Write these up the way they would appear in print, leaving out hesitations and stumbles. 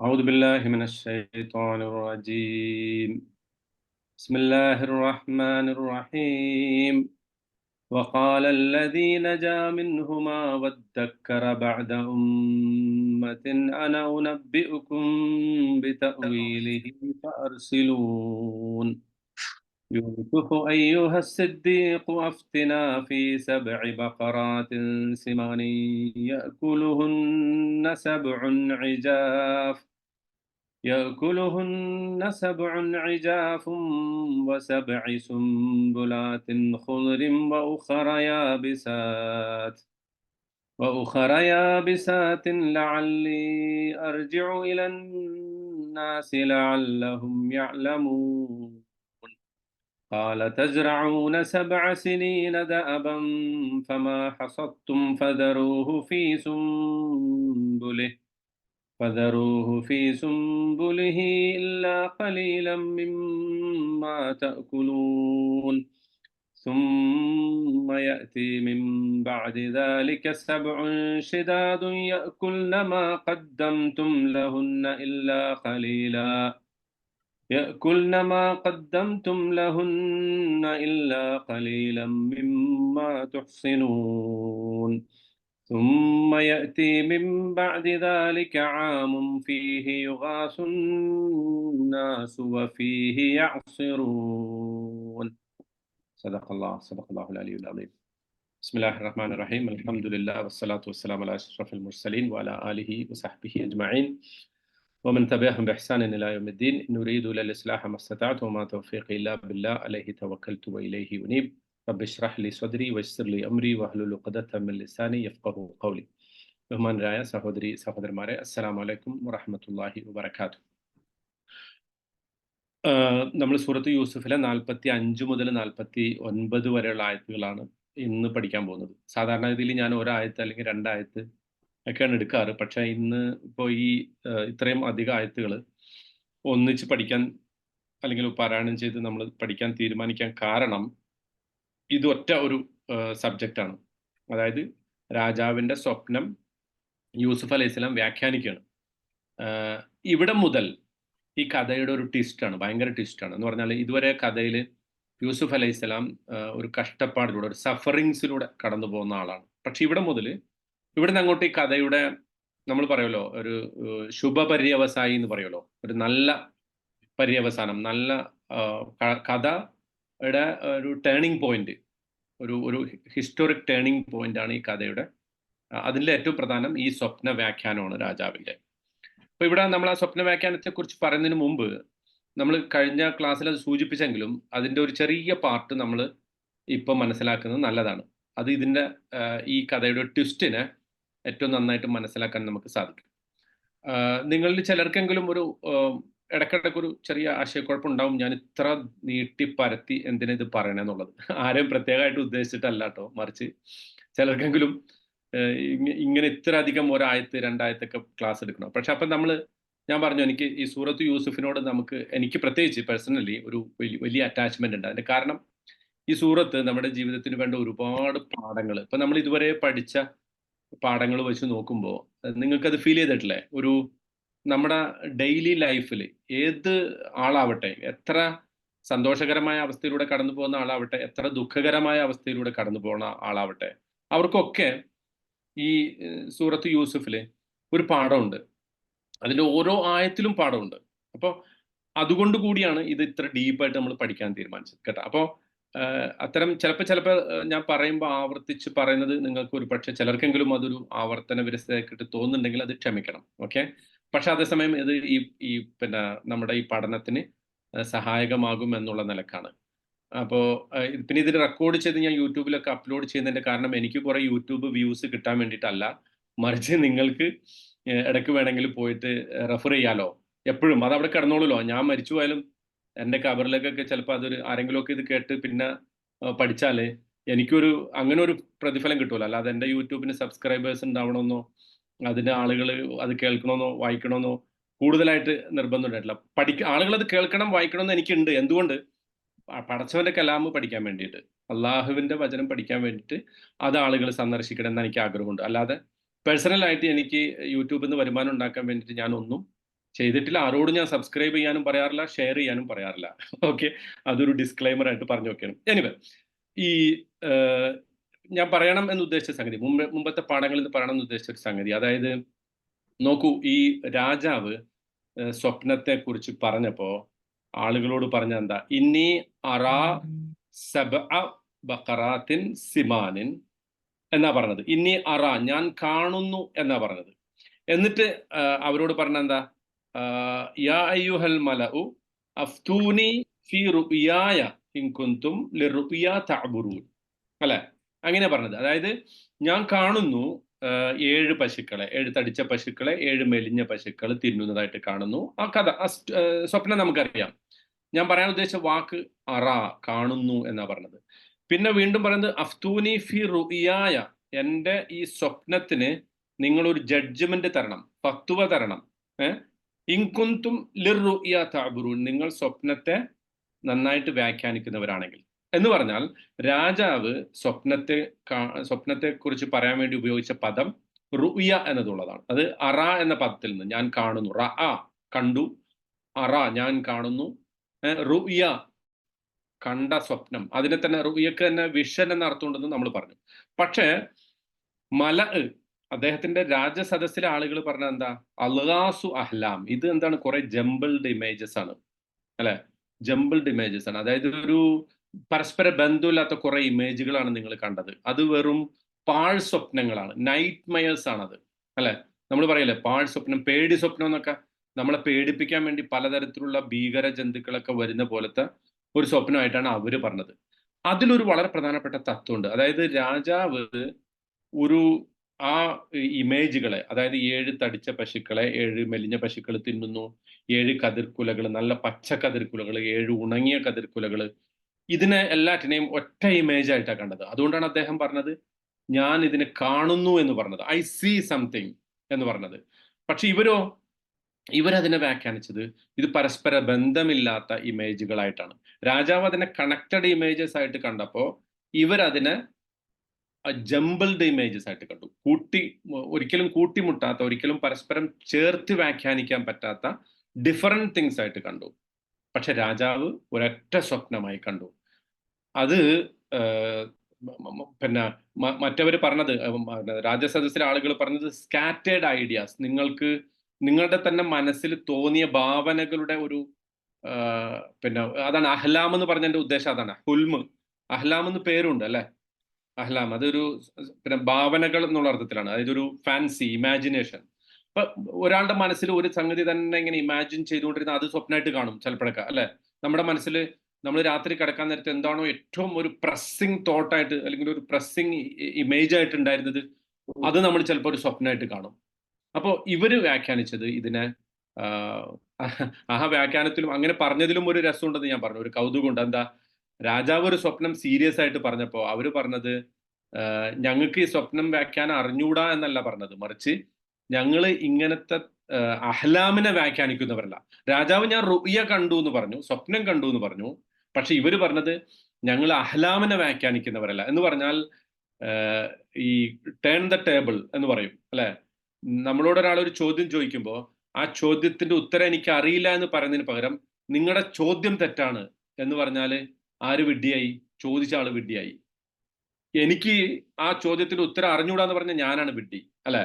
أعوذ بالله من الشيطان الرجيم. بسم الله الرحمن الرحيم. وقال الذي نجا منهما وادكر بعد أمة أنا أنبئكم بتأويله فأرسلون. يوسف أيها الصديق أفتنا في 7 بقرات سمان يأكلهن 7 عجاف و7 سنبلات خضر وأخر يابسات لعلي أرجع إلى الناس لعلهم يعلمون. قال تزرعون 7 سنين دأبا فما حصدتم فذروه في سنبله إلا قليلا مما تأكلون. ثم يأتي من بعد ذلك 7 شداد يأكلن ما قدمتم لهن إلا قليلا مما تحصنون. ثم يأتي من بعد ذلك عام فيه يغاث الناس وفيه يعصرون. صدق الله العلي العظيم. بسم الله الرحمن الرحيم. الحمد لله والصلاة والسلام على أشرف المرسلين وعلى آله وصحبه أجمعين ومن تبعهم بإحسان إلى يوم الدين. نريد للإصلاح ما استطعت وما توفيقي إلا بالله عليه توكلت وإليه أنيب. رب اشرح لي صدري ويسر لي أمري واحلل عقدة من لساني يفقهوا قولي. ബഹുമാനരായ സഹോദരന്മാരെ, അസ്സലാമു അലൈക്കും വറഹ്മത്തുള്ളാഹി വബറകാതുഹു. നമ്മൾ സൂറത്ത് യൂസുഫിലെ 45 മുതൽ 49 വരെയുള്ള ആയത്തുകളാണ് ഇന്ന് പഠിക്കാൻ പോകുന്നത്. സാധാരണഗതിയിൽ ഞാൻ ഒരായത്ത് അല്ലെങ്കിൽ 2 ആയത്ത് ഒക്കെയാണ് എടുക്കാറ്. പക്ഷേ ഇന്ന് ഇപ്പോൾ ഇത്രയും അധികം ആയത്തുകൾ ഒന്നിച്ച് പഠിക്കാൻ അല്ലെങ്കിൽ പാരായണം ചെയ്ത് നമ്മൾ പഠിക്കാൻ തീരുമാനിക്കാൻ കാരണം ഇത് ഒറ്റ ഒരു സബ്ജക്റ്റാണ്. അതായത് രാജാവിൻ്റെ സ്വപ്നം യൂസുഫ് അലൈഹിസ്സലാം വ്യാഖ്യാനിക്കുകയാണ്. ഇവിടെ മുതൽ ഈ കഥയുടെ ഒരു ട്വിസ്റ്റാണ്, ഭയങ്കര ട്വിസ്റ്റാണ്. എന്ന് പറഞ്ഞാൽ ഇതുവരെ കഥയിൽ യൂസുഫ് അലൈഹിസ്സലാം ഒരു കഷ്ടപ്പാടിലൂടെ, ഒരു സഫറിങ്സിലൂടെ കടന്നു പോകുന്ന ആളാണ്. പക്ഷെ ഇവിടെ നിന്ന് അങ്ങോട്ട് ഈ കഥയുടെ, നമ്മൾ പറയുമല്ലോ, ഒരു ശുഭപര്യവസായി എന്ന് പറയുമല്ലോ, ഒരു നല്ല പര്യവസാനം, നല്ല കഥയുടെ ഒരു ടേണിംഗ് പോയിന്റ്, ഒരു ഹിസ്റ്റോറിക് ടേണിംഗ് പോയിന്റ് ആണ് ഈ കഥയുടെ. അതിൻ്റെ ഏറ്റവും പ്രധാനം ഈ സ്വപ്ന വ്യാഖ്യാനമാണ് രാജാവിൻ്റെ. അപ്പോൾ ഇവിടെ നമ്മൾ ആ സ്വപ്ന വ്യാഖ്യാനത്തെക്കുറിച്ച് പറയുന്നതിന് മുമ്പ് നമ്മൾ കഴിഞ്ഞ ക്ലാസ്സിൽ അത് സൂചിപ്പിച്ചെങ്കിലും അതിൻ്റെ ഒരു ചെറിയ പാർട്ട് നമ്മൾ ഇപ്പം മനസ്സിലാക്കുന്നത് നല്ലതാണ്. അത് ഇതിൻ്റെ ഈ കഥയുടെ ട്വിസ്റ്റിനെ ഏറ്റവും നന്നായിട്ട് മനസ്സിലാക്കാൻ നമുക്ക് സാധിക്കും. നിങ്ങളിൽ ചിലർക്കെങ്കിലും ഒരു ഇടയ്ക്കിടയ്ക്ക് ഒരു ചെറിയ ആശയക്കുഴപ്പമുണ്ടാവും, ഞാൻ ഇത്ര നീട്ടി പരത്തി എന്തിനാ ഇത് പറയണമെന്നുള്ളത്. ആരെയും പ്രത്യേകമായിട്ട് ഉദ്ദേശിച്ചിട്ടല്ല കേട്ടോ, മറിച്ച് ചിലർക്കെങ്കിലും ഇങ്ങനെ ഇത്ര അധികം ഒരായത്ത് 2 ആയത്തൊക്കെ ക്ലാസ് എടുക്കണം. പക്ഷെ അപ്പം ഞാൻ പറഞ്ഞു, എനിക്ക് ഈ സൂറത്ത് യൂസുഫിനോട് എനിക്ക് പ്രത്യേകിച്ച് പേഴ്സണലി ഒരു വലിയ അറ്റാച്ച്മെന്റ് ഉണ്ട്. അതിന്റെ കാരണം ഈ സൂറത്ത് നമ്മുടെ ജീവിതത്തിന് വേണ്ട ഒരുപാട് പാഠങ്ങൾ, ഇപ്പൊ നമ്മൾ ഇതുവരെ പഠിച്ച പാഠങ്ങൾ വെച്ച് നോക്കുമ്പോൾ നിങ്ങൾക്കത് ഫീൽ ചെയ്തിട്ടില്ലേ? നമ്മുടെ ഡെയിലി ലൈഫിൽ ഏത് ആളാവട്ടെ, എത്ര സന്തോഷകരമായ അവസ്ഥയിലൂടെ കടന്നു പോകുന്ന ആളാവട്ടെ, എത്ര ദുഃഖകരമായ അവസ്ഥയിലൂടെ കടന്നു പോകുന്ന ആളാവട്ടെ, അവർക്കൊക്കെ ഈ സൂറത്ത് യൂസുഫില് ഒരു പാഠമുണ്ട്. അതിൻ്റെ ഓരോ ആയത്തിലും പാഠമുണ്ട്. അപ്പോൾ അതുകൊണ്ട് കൂടിയാണ് ഇത് ഇത്ര ഡീപ്പായിട്ട് നമ്മൾ പഠിക്കാൻ തീരുമാനിച്ചത് കേട്ടോ. അപ്പോൾ അത്തരം ചിലപ്പോൾ ഞാൻ പറയുമ്പോൾ ആവർത്തിച്ച് പറയുന്നത് നിങ്ങൾക്ക് ഒരു പക്ഷേ ചിലർക്കെങ്കിലും അതൊരു ആവർത്തന വിരസതയായിട്ട് തോന്നുന്നുണ്ടെങ്കിൽ അത് ക്ഷമിക്കണം, ഓക്കെ. പക്ഷെ അതേസമയം ഇത് ഈ നമ്മുടെ ഈ പഠനത്തിന് സഹായകമാകും എന്നുള്ള നിലക്കാണ്. അപ്പോൾ പിന്നെ ഇതിന് റെക്കോർഡ് ചെയ്ത് ഞാൻ യൂട്യൂബിലൊക്കെ അപ്ലോഡ് ചെയ്യുന്നതിൻ്റെ കാരണം എനിക്ക് കുറേ യൂട്യൂബ് വ്യൂസ് കിട്ടാൻ വേണ്ടിയിട്ടല്ല, മറിച്ച് നിങ്ങൾക്ക് ഇടയ്ക്ക് വേണമെങ്കിൽ പോയിട്ട് റെഫർ ചെയ്യാലോ. എപ്പോഴും അത് അവിടെ കിടന്നോളൂല്ലോ. ഞാൻ മരിച്ചു പോയാലും എൻ്റെ കബറിലേക്കൊക്കെ ചിലപ്പോൾ ആരെങ്കിലുമൊക്കെ ഇത് കേട്ട് പിന്നെ പഠിച്ചാൽ എനിക്കൊരു അങ്ങനെ ഒരു പ്രതിഫലം കിട്ടുമല്ലോ. അല്ലാതെ എൻ്റെ യൂട്യൂബിന് സബ്സ്ക്രൈബേഴ്സ് ഉണ്ടാവണമെന്നോ അതിന് ആളുകൾ അത് കേൾക്കണമെന്നോ വായിക്കണമെന്നോ കൂടുതലായിട്ട് നിർബന്ധം ഉണ്ടായിട്ടില്ല. ആളുകൾ അത് കേൾക്കണം വായിക്കണമെന്ന് എനിക്കുണ്ട്. എന്തുകൊണ്ട്? പടച്ചവന്റെ കലാമ് പഠിക്കാൻ വേണ്ടിയിട്ട്, അള്ളാഹുവിന്റെ വചനം പഠിക്കാൻ വേണ്ടിയിട്ട് അത് ആളുകൾ സന്ദർശിക്കണം എന്ന് എനിക്ക് ആഗ്രഹമുണ്ട്. അല്ലാതെ പേഴ്സണലായിട്ട് എനിക്ക് യൂട്യൂബിൽ നിന്ന് വരുമാനം ഉണ്ടാക്കാൻ വേണ്ടിയിട്ട് ഞാനൊന്നും ചെയ്തിട്ടില്ല. ആരോടും ഞാൻ സബ്സ്ക്രൈബ് ചെയ്യാനും പറയാറില്ല, ഷെയർ ചെയ്യാനും പറയാറില്ല. ഓക്കെ, അതൊരു ഡിസ്ക്ലൈമർ ആയിട്ട് പറഞ്ഞു വെക്കണം. എനിവേ, ഈ ഞാൻ പറയണം എന്ന് ഉദ്ദേശിച്ച സംഗതി, മുമ്പത്തെ പാഠങ്ങളിൽ പറയണം എന്ന് ഉദ്ദേശിച്ച ഒരു സംഗതി, അതായത് നോക്കൂ, ഈ രാജാവ് സ്വപ്നത്തെ കുറിച്ച് പറഞ്ഞപ്പോ ആളുകളോട് പറഞ്ഞ എന്താ, ഇന്നി അറാ സബ്അ ബഖറാത്തിൻ സിമാനിൻ എന്നാ പറഞ്ഞത്. ഇന്നി അറ, ഞാൻ കാണുന്നു എന്നാ പറഞ്ഞത്. എന്നിട്ട് അവരോട് പറഞ്ഞ എന്താ, യാ അയ്യുഹൽ മലഉ അഫ്തൂനി ഫി റുയായ ഇൻ കുന്തും ലിറുയ തഅബുറൂൻ, അല്ലെ? അങ്ങനെ പറഞ്ഞത്. അതായത് ഞാൻ കാണുന്നു 7 പശുക്കളെ, 7 തടിച്ച പശുക്കളെ 7 മെലിഞ്ഞ പശുക്കൾ തിന്നുന്നതായിട്ട് കാണുന്നു. ആ കഥ, സ്വപ്നം നമുക്കറിയാം. ഞാൻ പറയാൻ ഉദ്ദേശിച്ച വാക്ക് അറ, കാണുന്നു എന്നാ പറഞ്ഞത്. പിന്നെ വീണ്ടും പറയുന്നത് അഫ്തൂനി ഫി റുയായ, എൻ്റെ ഈ സ്വപ്നത്തിന് നിങ്ങളൊരു ജഡ്ജ്മെന്റ് തരണം, ഫത്വ തരണം. ഇൻകുന്തും ലിറുയ തഅബുറൂൻ, നിങ്ങൾ സ്വപ്നത്തെ നന്നായിട്ട് വ്യാഖ്യാനിക്കുന്നവരാണെങ്കിൽ. എന്ന് പറഞ്ഞാൽ രാജാവ് സ്വപ്നത്തെ കുറിച്ച് പറയാൻ വേണ്ടി ഉപയോഗിച്ച പദം റുയ എന്നതുള്ളതാണ്. അത് അറ എന്ന പദത്തിൽ നിന്ന്, ഞാൻ കാണുന്നു, കണ്ടു, അറ ഞാൻ കാണുന്നു, റുയ കണ്ട സ്വപ്നം. അതിനെ തന്നെ റുയക്ക് തന്നെ വിഷൻ എന്ന അർത്ഥമുണ്ടെന്ന് നമ്മൾ പറഞ്ഞു. പക്ഷേ അദ്ദേഹത്തിന്റെ രാജസദസ്സിലെ ആളുകൾ പറഞ്ഞ എന്താ, അൽഗാസു അഹ്ലാം, ഇത് എന്താണ്, കുറെ ജംബിൾഡ് ഇമേജസ് ആണ്, അല്ലെ? ജംബിൾഡ് ഇമേജസ് ആണ്. അതായത് ഒരു പരസ്പര ബന്ധമില്ലാത്ത കുറെ ഇമേജുകളാണ് നിങ്ങൾ കണ്ടത്. അത് വെറും പാഴ് സ്വപ്നങ്ങളാണ്, നൈറ്റ് മയേഴ്സ് ആണത്, അല്ലെ? നമ്മൾ പറയല്ലേ പാഴ് സ്വപ്നം, പേടി സ്വപ്നം എന്നൊക്കെ. നമ്മളെ പേടിപ്പിക്കാൻ വേണ്ടി പലതരത്തിലുള്ള ഭീകര ജന്തുക്കളൊക്കെ വരുന്ന പോലത്തെ ഒരു സ്വപ്നമായിട്ടാണ് അവര് പറഞ്ഞത്. അതിലൊരു വളരെ പ്രധാനപ്പെട്ട തത്വമുണ്ട്. അതായത് രാജാവ് ഒരു ആ ഇമേജുകളെ, അതായത് 7 തടിച്ച പശുക്കളെ 7 മെലിഞ്ഞ പശുക്കൾ തിന്നുന്നു, 7 കതിർക്കുലകൾ, നല്ല പച്ച കതിർക്കുലകൾ, 7 ഉണങ്ങിയ കതിർക്കുലകൾ, ഇതിനെ എല്ലാറ്റിനെയും ഒറ്റ ഇമേജ് ആയിട്ടാണ് കണ്ടത്. അതുകൊണ്ടാണ് അദ്ദേഹം പറഞ്ഞത് ഞാൻ ഇതിനെ കാണുന്നു എന്ന് പറഞ്ഞത്, ഐ സീ സംതിങ് എന്ന് പറഞ്ഞത്. പക്ഷെ ഇവരതിനെ വ്യാഖ്യാനിച്ചത് ഇത് പരസ്പര ബന്ധമില്ലാത്ത ഇമേജുകളായിട്ടാണ്. രാജാവ് അതിനെ കണക്റ്റഡ് ഇമേജസ് ആയിട്ട് കണ്ടപ്പോൾ ഇവരതിനെ ജംബിൾഡ് ഇമേജസ് ആയിട്ട് കണ്ടു. ഒരിക്കലും കൂട്ടിമുട്ടാത്ത, ഒരിക്കലും പരസ്പരം ചേർത്ത് വ്യാഖ്യാനിക്കാൻ പറ്റാത്ത ഡിഫറെന്റ് തിങ്സ് ആയിട്ട് കണ്ടു. പക്ഷെ രാജാവ് ഒരൊറ്റ സ്വപ്നമായി കണ്ടു. അത് പിന്നെ മറ്റവർ പറഞ്ഞത്, രാജസദസ്സിലെ ആളുകൾ പറഞ്ഞത് സ്കാറ്റേഡ് ഐഡിയാസ്, നിങ്ങളുടെ തന്നെ മനസ്സിൽ തോന്നിയ ഭാവനകളുടെ ഒരു പിന്നെ അതാണ് അഹ്ലാം എന്ന് പറഞ്ഞതിന്റെ ഉദ്ദേശം. അതാണ് ഹുൽമ്, അഹ്ലാം എന്ന് പേരുണ്ട്, അല്ലെ? അഹ്ലാം അതൊരു പിന്നെ ഭാവനകൾ എന്നുള്ള അർത്ഥത്തിലാണ്. അതായത് ഒരു ഫാൻസി, ഇമാജിനേഷൻ. അപ്പൊ ഒരാളുടെ മനസ്സിൽ ഒരു സംഗതി തന്നെ ഇങ്ങനെ ഇമാജിൻ ചെയ്തുകൊണ്ടിരുന്ന അത് സ്വപ്നമായിട്ട് കാണും ചിലപ്പോഴൊക്കെ, അല്ലെ? നമ്മുടെ മനസ്സിൽ നമ്മൾ രാത്രി കിടക്കാൻ നേരത്തെ എന്താണോ ഏറ്റവും ഒരു പ്രസ്സിങ് തോട്ടായിട്ട്, അല്ലെങ്കിൽ ഒരു പ്രസ്സിങ് ഇമേജ് ആയിട്ട് ഉണ്ടായിരുന്നത്, അത് നമ്മൾ ചിലപ്പോൾ ഒരു സ്വപ്നമായിട്ട് കാണും. അപ്പോൾ ഇവര് വ്യാഖ്യാനിച്ചത് ഇതിനെ, ആ വ്യാഖ്യാനത്തിലും അങ്ങനെ പറഞ്ഞതിലും ഒരു രസമുണ്ടെന്ന് ഞാൻ പറഞ്ഞു, ഒരു കൗതുകമുണ്ട്. എന്താ, രാജാവ് ഒരു സ്വപ്നം സീരിയസ് ആയിട്ട് പറഞ്ഞപ്പോൾ അവര് പറഞ്ഞത് ഞങ്ങൾക്ക് ഈ സ്വപ്നം വ്യാഖ്യാനം അറിഞ്ഞൂടാ എന്നല്ല പറഞ്ഞത്, മറിച്ച് ഞങ്ങൾ ഇങ്ങനത്തെ അഹ്ലാമിനെ വ്യാഖ്യാനിക്കുന്നവരല്ല. രാജാവ് ഞാൻ റുയ കണ്ടു എന്ന് പറഞ്ഞു, സ്വപ്നം കണ്ടു എന്ന് പറഞ്ഞു. പക്ഷെ ഇവര് പറഞ്ഞത് ഞങ്ങൾ അഹ്ലാമിനെ വ്യാഖ്യാനിക്കുന്നവരല്ല. എന്ന് പറഞ്ഞാൽ ഈ ടേൺ ദ ടേബിൾ എന്ന് പറയും, അല്ലെ? നമ്മളോട് ഒരാൾ ഒരു ചോദ്യം ചോദിക്കുമ്പോൾ ആ ചോദ്യത്തിന്റെ ഉത്തരം എനിക്ക് അറിയില്ല എന്ന് പറയുന്നതിന് പകരം നിങ്ങളുടെ ചോദ്യം തെറ്റാണ് എന്ന് പറഞ്ഞാൽ ആര് വിഡ്ഢിയായി? ചോദിച്ച ആള് വിഡ്ഢിയായി. എനിക്ക് ആ ചോദ്യത്തിന്റെ ഉത്തരം അറിഞ്ഞൂടാന്ന് പറഞ്ഞ ഞാനാണ് വിഡ്ഢി, അല്ലെ?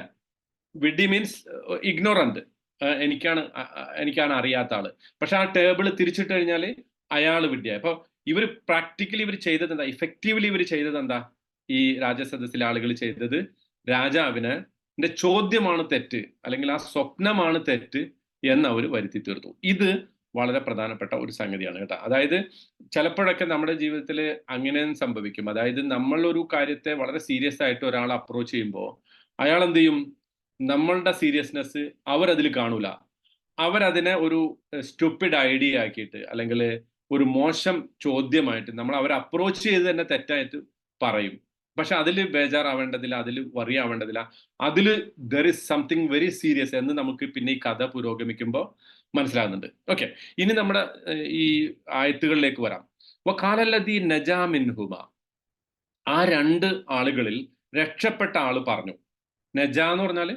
വിഡ്ഢി മീൻസ് ഇഗ്നോറന്റ്, എനിക്കാണ് അറിയാത്ത ആള്. പക്ഷെ ആ ടേബിൾ തിരിച്ചിട്ട് കഴിഞ്ഞാൽ അയാള് വിഡ്ഢിയായി. അപ്പൊ പ്രാക്ടിക്കലി ഇവർ ചെയ്തത് എന്താ, ഇഫക്റ്റീവ്ലി ഇവർ ചെയ്തത് എന്താ? ഈ രാജസദസ്സിലെ ആളുകൾ ചെയ്തത് രാജാവിന് ചോദ്യമാണ് തെറ്റ്, അല്ലെങ്കിൽ ആ സ്വപ്നമാണ് തെറ്റ് എന്ന് അവർ വരുത്തി തീർത്തു. ഇത് വളരെ പ്രധാനപ്പെട്ട ഒരു സംഗതിയാണ് കേട്ടോ. അതായത് ചിലപ്പോഴൊക്കെ നമ്മുടെ ജീവിതത്തിൽ അങ്ങനെ സംഭവിക്കും. അതായത് നമ്മൾ ഒരു കാര്യത്തെ വളരെ സീരിയസ് ആയിട്ട് ഒരാൾ അപ്രോച്ച് ചെയ്യുമ്പോൾ അയാൾ എന്ത് ചെയ്യും, നമ്മളുടെ സീരിയസ്നെസ് അവരതിൽ കാണൂല. അവരതിനെ ഒരു സ്റ്റുപ്പിഡ് ഐഡിയ ആക്കിയിട്ട്, അല്ലെങ്കിൽ ഒരു മോശം ചോദ്യമായിട്ട് അവരെ അപ്രോച്ച് ചെയ്ത് തന്നെ തെറ്റായിട്ട് പറയും. പക്ഷെ അതിൽ ബേജാറാവേണ്ടതില്ല, അതിൽ വറി ആവേണ്ടതില്ല. അതിൽ there is something very serious എന്ന് നമുക്ക് പിന്നെ ഈ കഥ പുരോഗമിക്കുമ്പോൾ മനസ്സിലാകുന്നുണ്ട്. ഓക്കെ, ഇനി നമ്മുടെ ഈ ആയത്തുകളിലേക്ക് വരാം. വഖാലല്ലദീ നജാ മിൻഹുമ, ആ 2 ആളുകളിൽ രക്ഷപ്പെട്ട ആള് പറഞ്ഞു. നജ എന്ന് പറഞ്ഞാൽ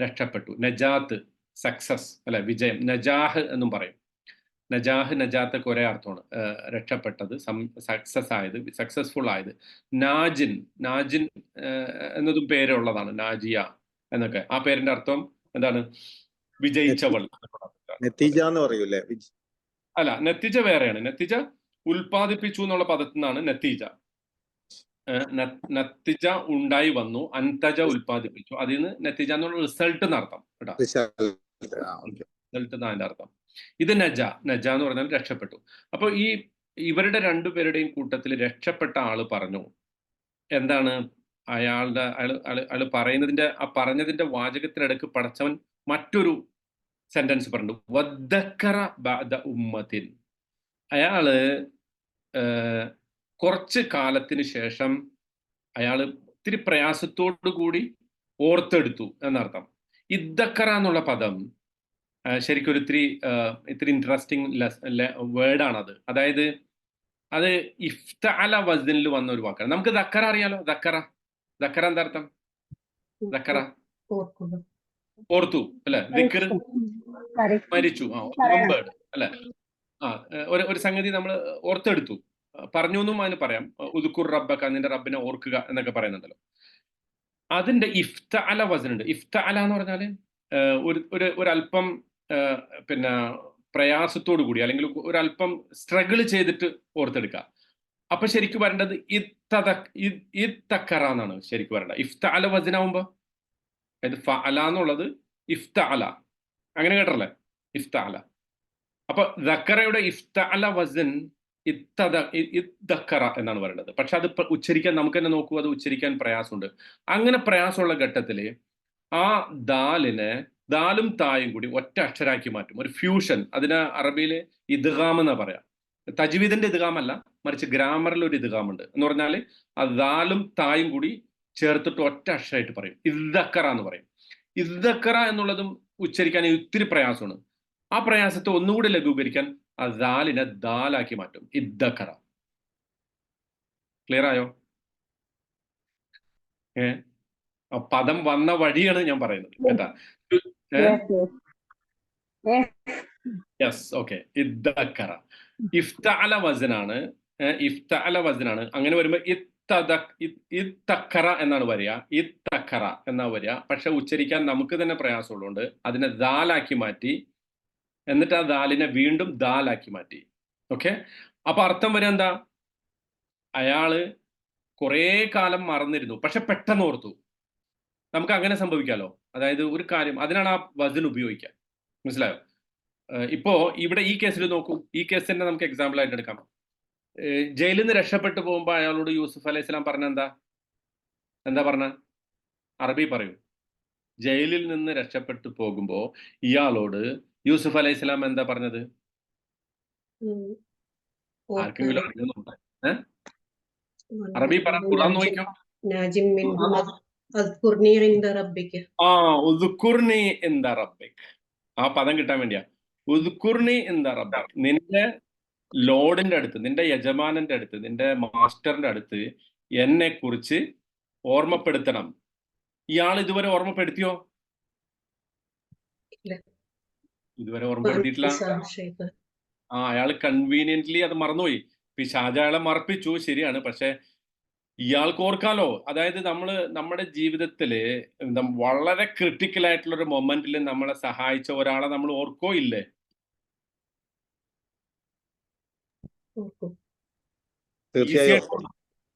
രക്ഷപ്പെട്ടു, നജാത്ത്, സക്സസ് അല്ലെ, വിജയം. നജാഹ് എന്നും പറയും. നജാഹ്, നജാത്തൊക്കെ ഒരേ അർത്ഥമാണ്. രക്ഷപ്പെട്ടത്, സക്സസ് ആയത്, സക്സസ്ഫുൾ ആയത്. നാജിൻ, നാജിൻ എന്നതും പേരുള്ളതാണ്, നാജിയ എന്നൊക്കെ. ആ പേരിന്റെ അർത്ഥം എന്താണ്? വിജയിച്ചവൾ. നത്തീജ എന്ന് പറയൂലേ? അല്ല, നത്തീജ വേറെയാണ്. നത്തീജ ഉൽപ്പാദിപ്പിച്ചു എന്നുള്ള പദത്തിൽ നിന്നാണ് നത്തീജ. നത്തിജ ഉണ്ടായി വന്നു, അന്തജ ഉൽപ്പാദിപ്പിച്ചു, അതിൽ നിന്ന് നത്തിജ എന്നുള്ള റിസൾട്ട് എന്നർത്ഥം കേട്ടോ. റിസൾട്ട് എന്നതിന്റെ അർത്ഥം. ഇത് നജ, നജ എന്ന് പറഞ്ഞാൽ രക്ഷപ്പെട്ടു. അപ്പൊ ഇവരുടെ രണ്ടുപേരുടെയും കൂട്ടത്തിൽ രക്ഷപ്പെട്ട ആള് പറഞ്ഞു എന്താണ്? അയാള് പറയുന്നതിന്റെ ആ പറഞ്ഞതിന്റെ വാചകത്തിനിടക്ക് പടച്ചവൻ മറ്റൊരു സെന്റൻസ് പറഞ്ഞു, വദ്ദക്കറ ബഅദ ഉമ്മത്തിൻ. അയാള് കുറച്ച് കാലത്തിന് ശേഷം അയാള് ഇത്തിരി പ്രയാസത്തോടു കൂടി ഓർത്തെടുത്തു എന്നർത്ഥം. ഇദ്ദക്കറ എന്നുള്ള പദം ശരിക്കും ഇത്തിരി ഇൻട്രസ്റ്റിംഗ് വേർഡാണത്. അതായത് അത് ഇഫ്തഅല വസ്നിൽ വന്ന ഒരു വാക്കാണ്. നമുക്ക് ദക്കറ അറിയാലോ. ദക്കറ എന്താ അർത്ഥം? ദക്കറ ഓർത്തു അല്ലെ, ദിക്ർ മരിച്ചു, റിമെമ്പേർഡ് അല്ലെ. ഒരു സംഗതി നമ്മൾ ഓർത്തെടുത്തു, പറഞ്ഞു എന്നും അതിന് പറയാം. ഉദ്കുർ റബ്ബക, നിന്റെ റബ്ബിനെ ഓർക്കുക എന്നൊക്കെ പറയുന്നുണ്ടല്ലോ. അതിന്റെ ഇഫ്തഅല വസ്നുണ്ട്. ഇഫ്തഅല എന്ന് പറഞ്ഞാല് ഒരല്പം പിന്നെ പ്രയാസത്തോടു കൂടി അല്ലെങ്കിൽ ഒരല്പം സ്ട്രഗിൾ ചെയ്തിട്ട് ഓർത്തെടുക്കുക. അപ്പൊ ശരിക്കും വരേണ്ടത് ഇത്തക്കറ എന്നാണ് ശരിക്കും വരേണ്ടത്. ഇഫ്തഅല വസ്നാവുമ്പോ അതായത് ഫഅല എന്നുള്ളത് ഇഫ്തഅല, അങ്ങനെ കേട്ടല്ലേ, ഇഫ്തഅല. അപ്പൊ ദക്കറയുടെ ഇഫ്തഅല വസ്ൻ ഇദ്ദക്കറ എന്നാണ് പറയുന്നത്. പക്ഷെ അത് ഉച്ചരിക്കാൻ നമുക്ക് തന്നെ നോക്കൂ, അത് ഉച്ചരിക്കാൻ പ്രയാസമുണ്ട്. അങ്ങനെ പ്രയാസമുള്ള ഘട്ടത്തില് ആ ദാലും തായും കൂടി ഒറ്റ അക്ഷരാക്കി മാറ്റും, ഒരു ഫ്യൂഷൻ. അതിന് അറബിയിൽ ഇദ്ഗാം എന്നാ പറയാം. തജ്വീദിന്റെ ഇദ്ഗാം അല്ല, മറിച്ച് ഗ്രാമറിൽ ഒരു ഇദ്ഗാം ഉണ്ട്. എന്ന് പറഞ്ഞാൽ ആ ദാലും തായും കൂടി ചേർത്തിട്ട് ഒറ്റ അക്ഷരമായിട്ട് പറയും, ഇദ്ദക്കറ എന്ന് പറയും. ഇദ്ദക്കറ എന്നുള്ളതും ഉച്ചരിക്കാൻ ഒത്തിരി പ്രയാസമാണ്. ആ പ്രയാസത്തെ ഒന്നുകൂടി ലഘൂകരിക്കാൻ ആ ദാലിനെ ദാലാക്കി മാറ്റും, ഇദ്ദക്കറ. ക്ലിയർ ആയോ? പദം വന്ന വഴിയാണ് ഞാൻ പറയുന്നത് കേട്ടാ. Yes, okay. ഇദ്ദക്കറ ഇഫ്തഅല വസ്നാണ്. ഇഫ്തഅല വസ്നാണ്. അങ്ങനെ വരുമ്പോൾ ഇത്തക്കറ എന്നാണ് വരിക, ഇത്തക്കറ എന്നാ വരിക. പക്ഷെ ഉച്ചരിക്കാൻ നമുക്ക് തന്നെ പ്രയാസമുള്ളതുകൊണ്ട് അതിനെ ദാലാക്കി മാറ്റി, എന്നിട്ട് ആ ദാലിനെ വീണ്ടും ദാലാക്കി മാറ്റി. ഓക്കെ, അപ്പൊ അർത്ഥം വരെ എന്താ? അയാള് കുറേ കാലം മറന്നിരുന്നു, പക്ഷെ പെട്ടെന്ന് ഓർത്തു. നമുക്ക് അങ്ങനെ സംഭവിക്കാലോ. അതായത് ഒരു കാര്യം, അതിനാണ് ആ വസ്ൻ ഉപയോഗിക്കുക. മനസ്സിലായോ? ഇപ്പോ ഇവിടെ ഈ കേസിൽ നോക്കൂ, ഈ കേസ് തന്നെ നമുക്ക് എക്സാമ്പിൾ ആയിട്ട് എടുക്കാം. ജയിലിൽ നിന്ന് രക്ഷപ്പെട്ടു പോകുമ്പോൾ അയാളോട് യൂസുഫ് അലൈഹി സ്വലാം പറഞ്ഞ എന്താ പറഞ്ഞ? അറബി പറയൂ. ജയിലിൽ നിന്ന് രക്ഷപ്പെട്ടു പോകുമ്പോ ഇയാളോട് യൂസുഫ് അലൈഹി സ്വലാം എന്താ പറഞ്ഞത്? ആർക്കെങ്കിലും അറിയുന്നുണ്ടോ? അറബി പറ, ഖുർആൻ നോക്കിക്കോ. ആ പദം കിട്ടാൻ വേണ്ടിയാ. ഉദ്കുർനി ഇന്ദ റബ്ബിക്. നിന്റെ ലോഡിന്റെ അടുത്ത്, നിന്റെ യജമാനന്റെ അടുത്ത്, നിന്റെ മാസ്റ്ററിന്റെ അടുത്ത് എന്നെ കുറിച്ച് ഓർമ്മപ്പെടുത്തണം. ഇയാൾ ഇതുവരെ ഓർമ്മപ്പെടുത്തിയോ? ഇതുവരെ ഓർമ്മപ്പെടുത്തിയിട്ടില്ല. അയാൾ കൺവീനിയന്റ്ലി അത് മറന്നുപോയി. പിശാച് അയാളെ മറപ്പിച്ചു, ശരിയാണ്. പക്ഷെ ഇയാൾക്ക് ഓർക്കാലോ. അതായത് നമ്മുടെ ജീവിതത്തില് വളരെ ക്രിട്ടിക്കൽ ആയിട്ടുള്ള ഒരു മൊമെന്റിൽ നമ്മളെ സഹായിച്ച ഒരാളെ നമ്മൾ ഓർക്കോ ഇല്ലേ?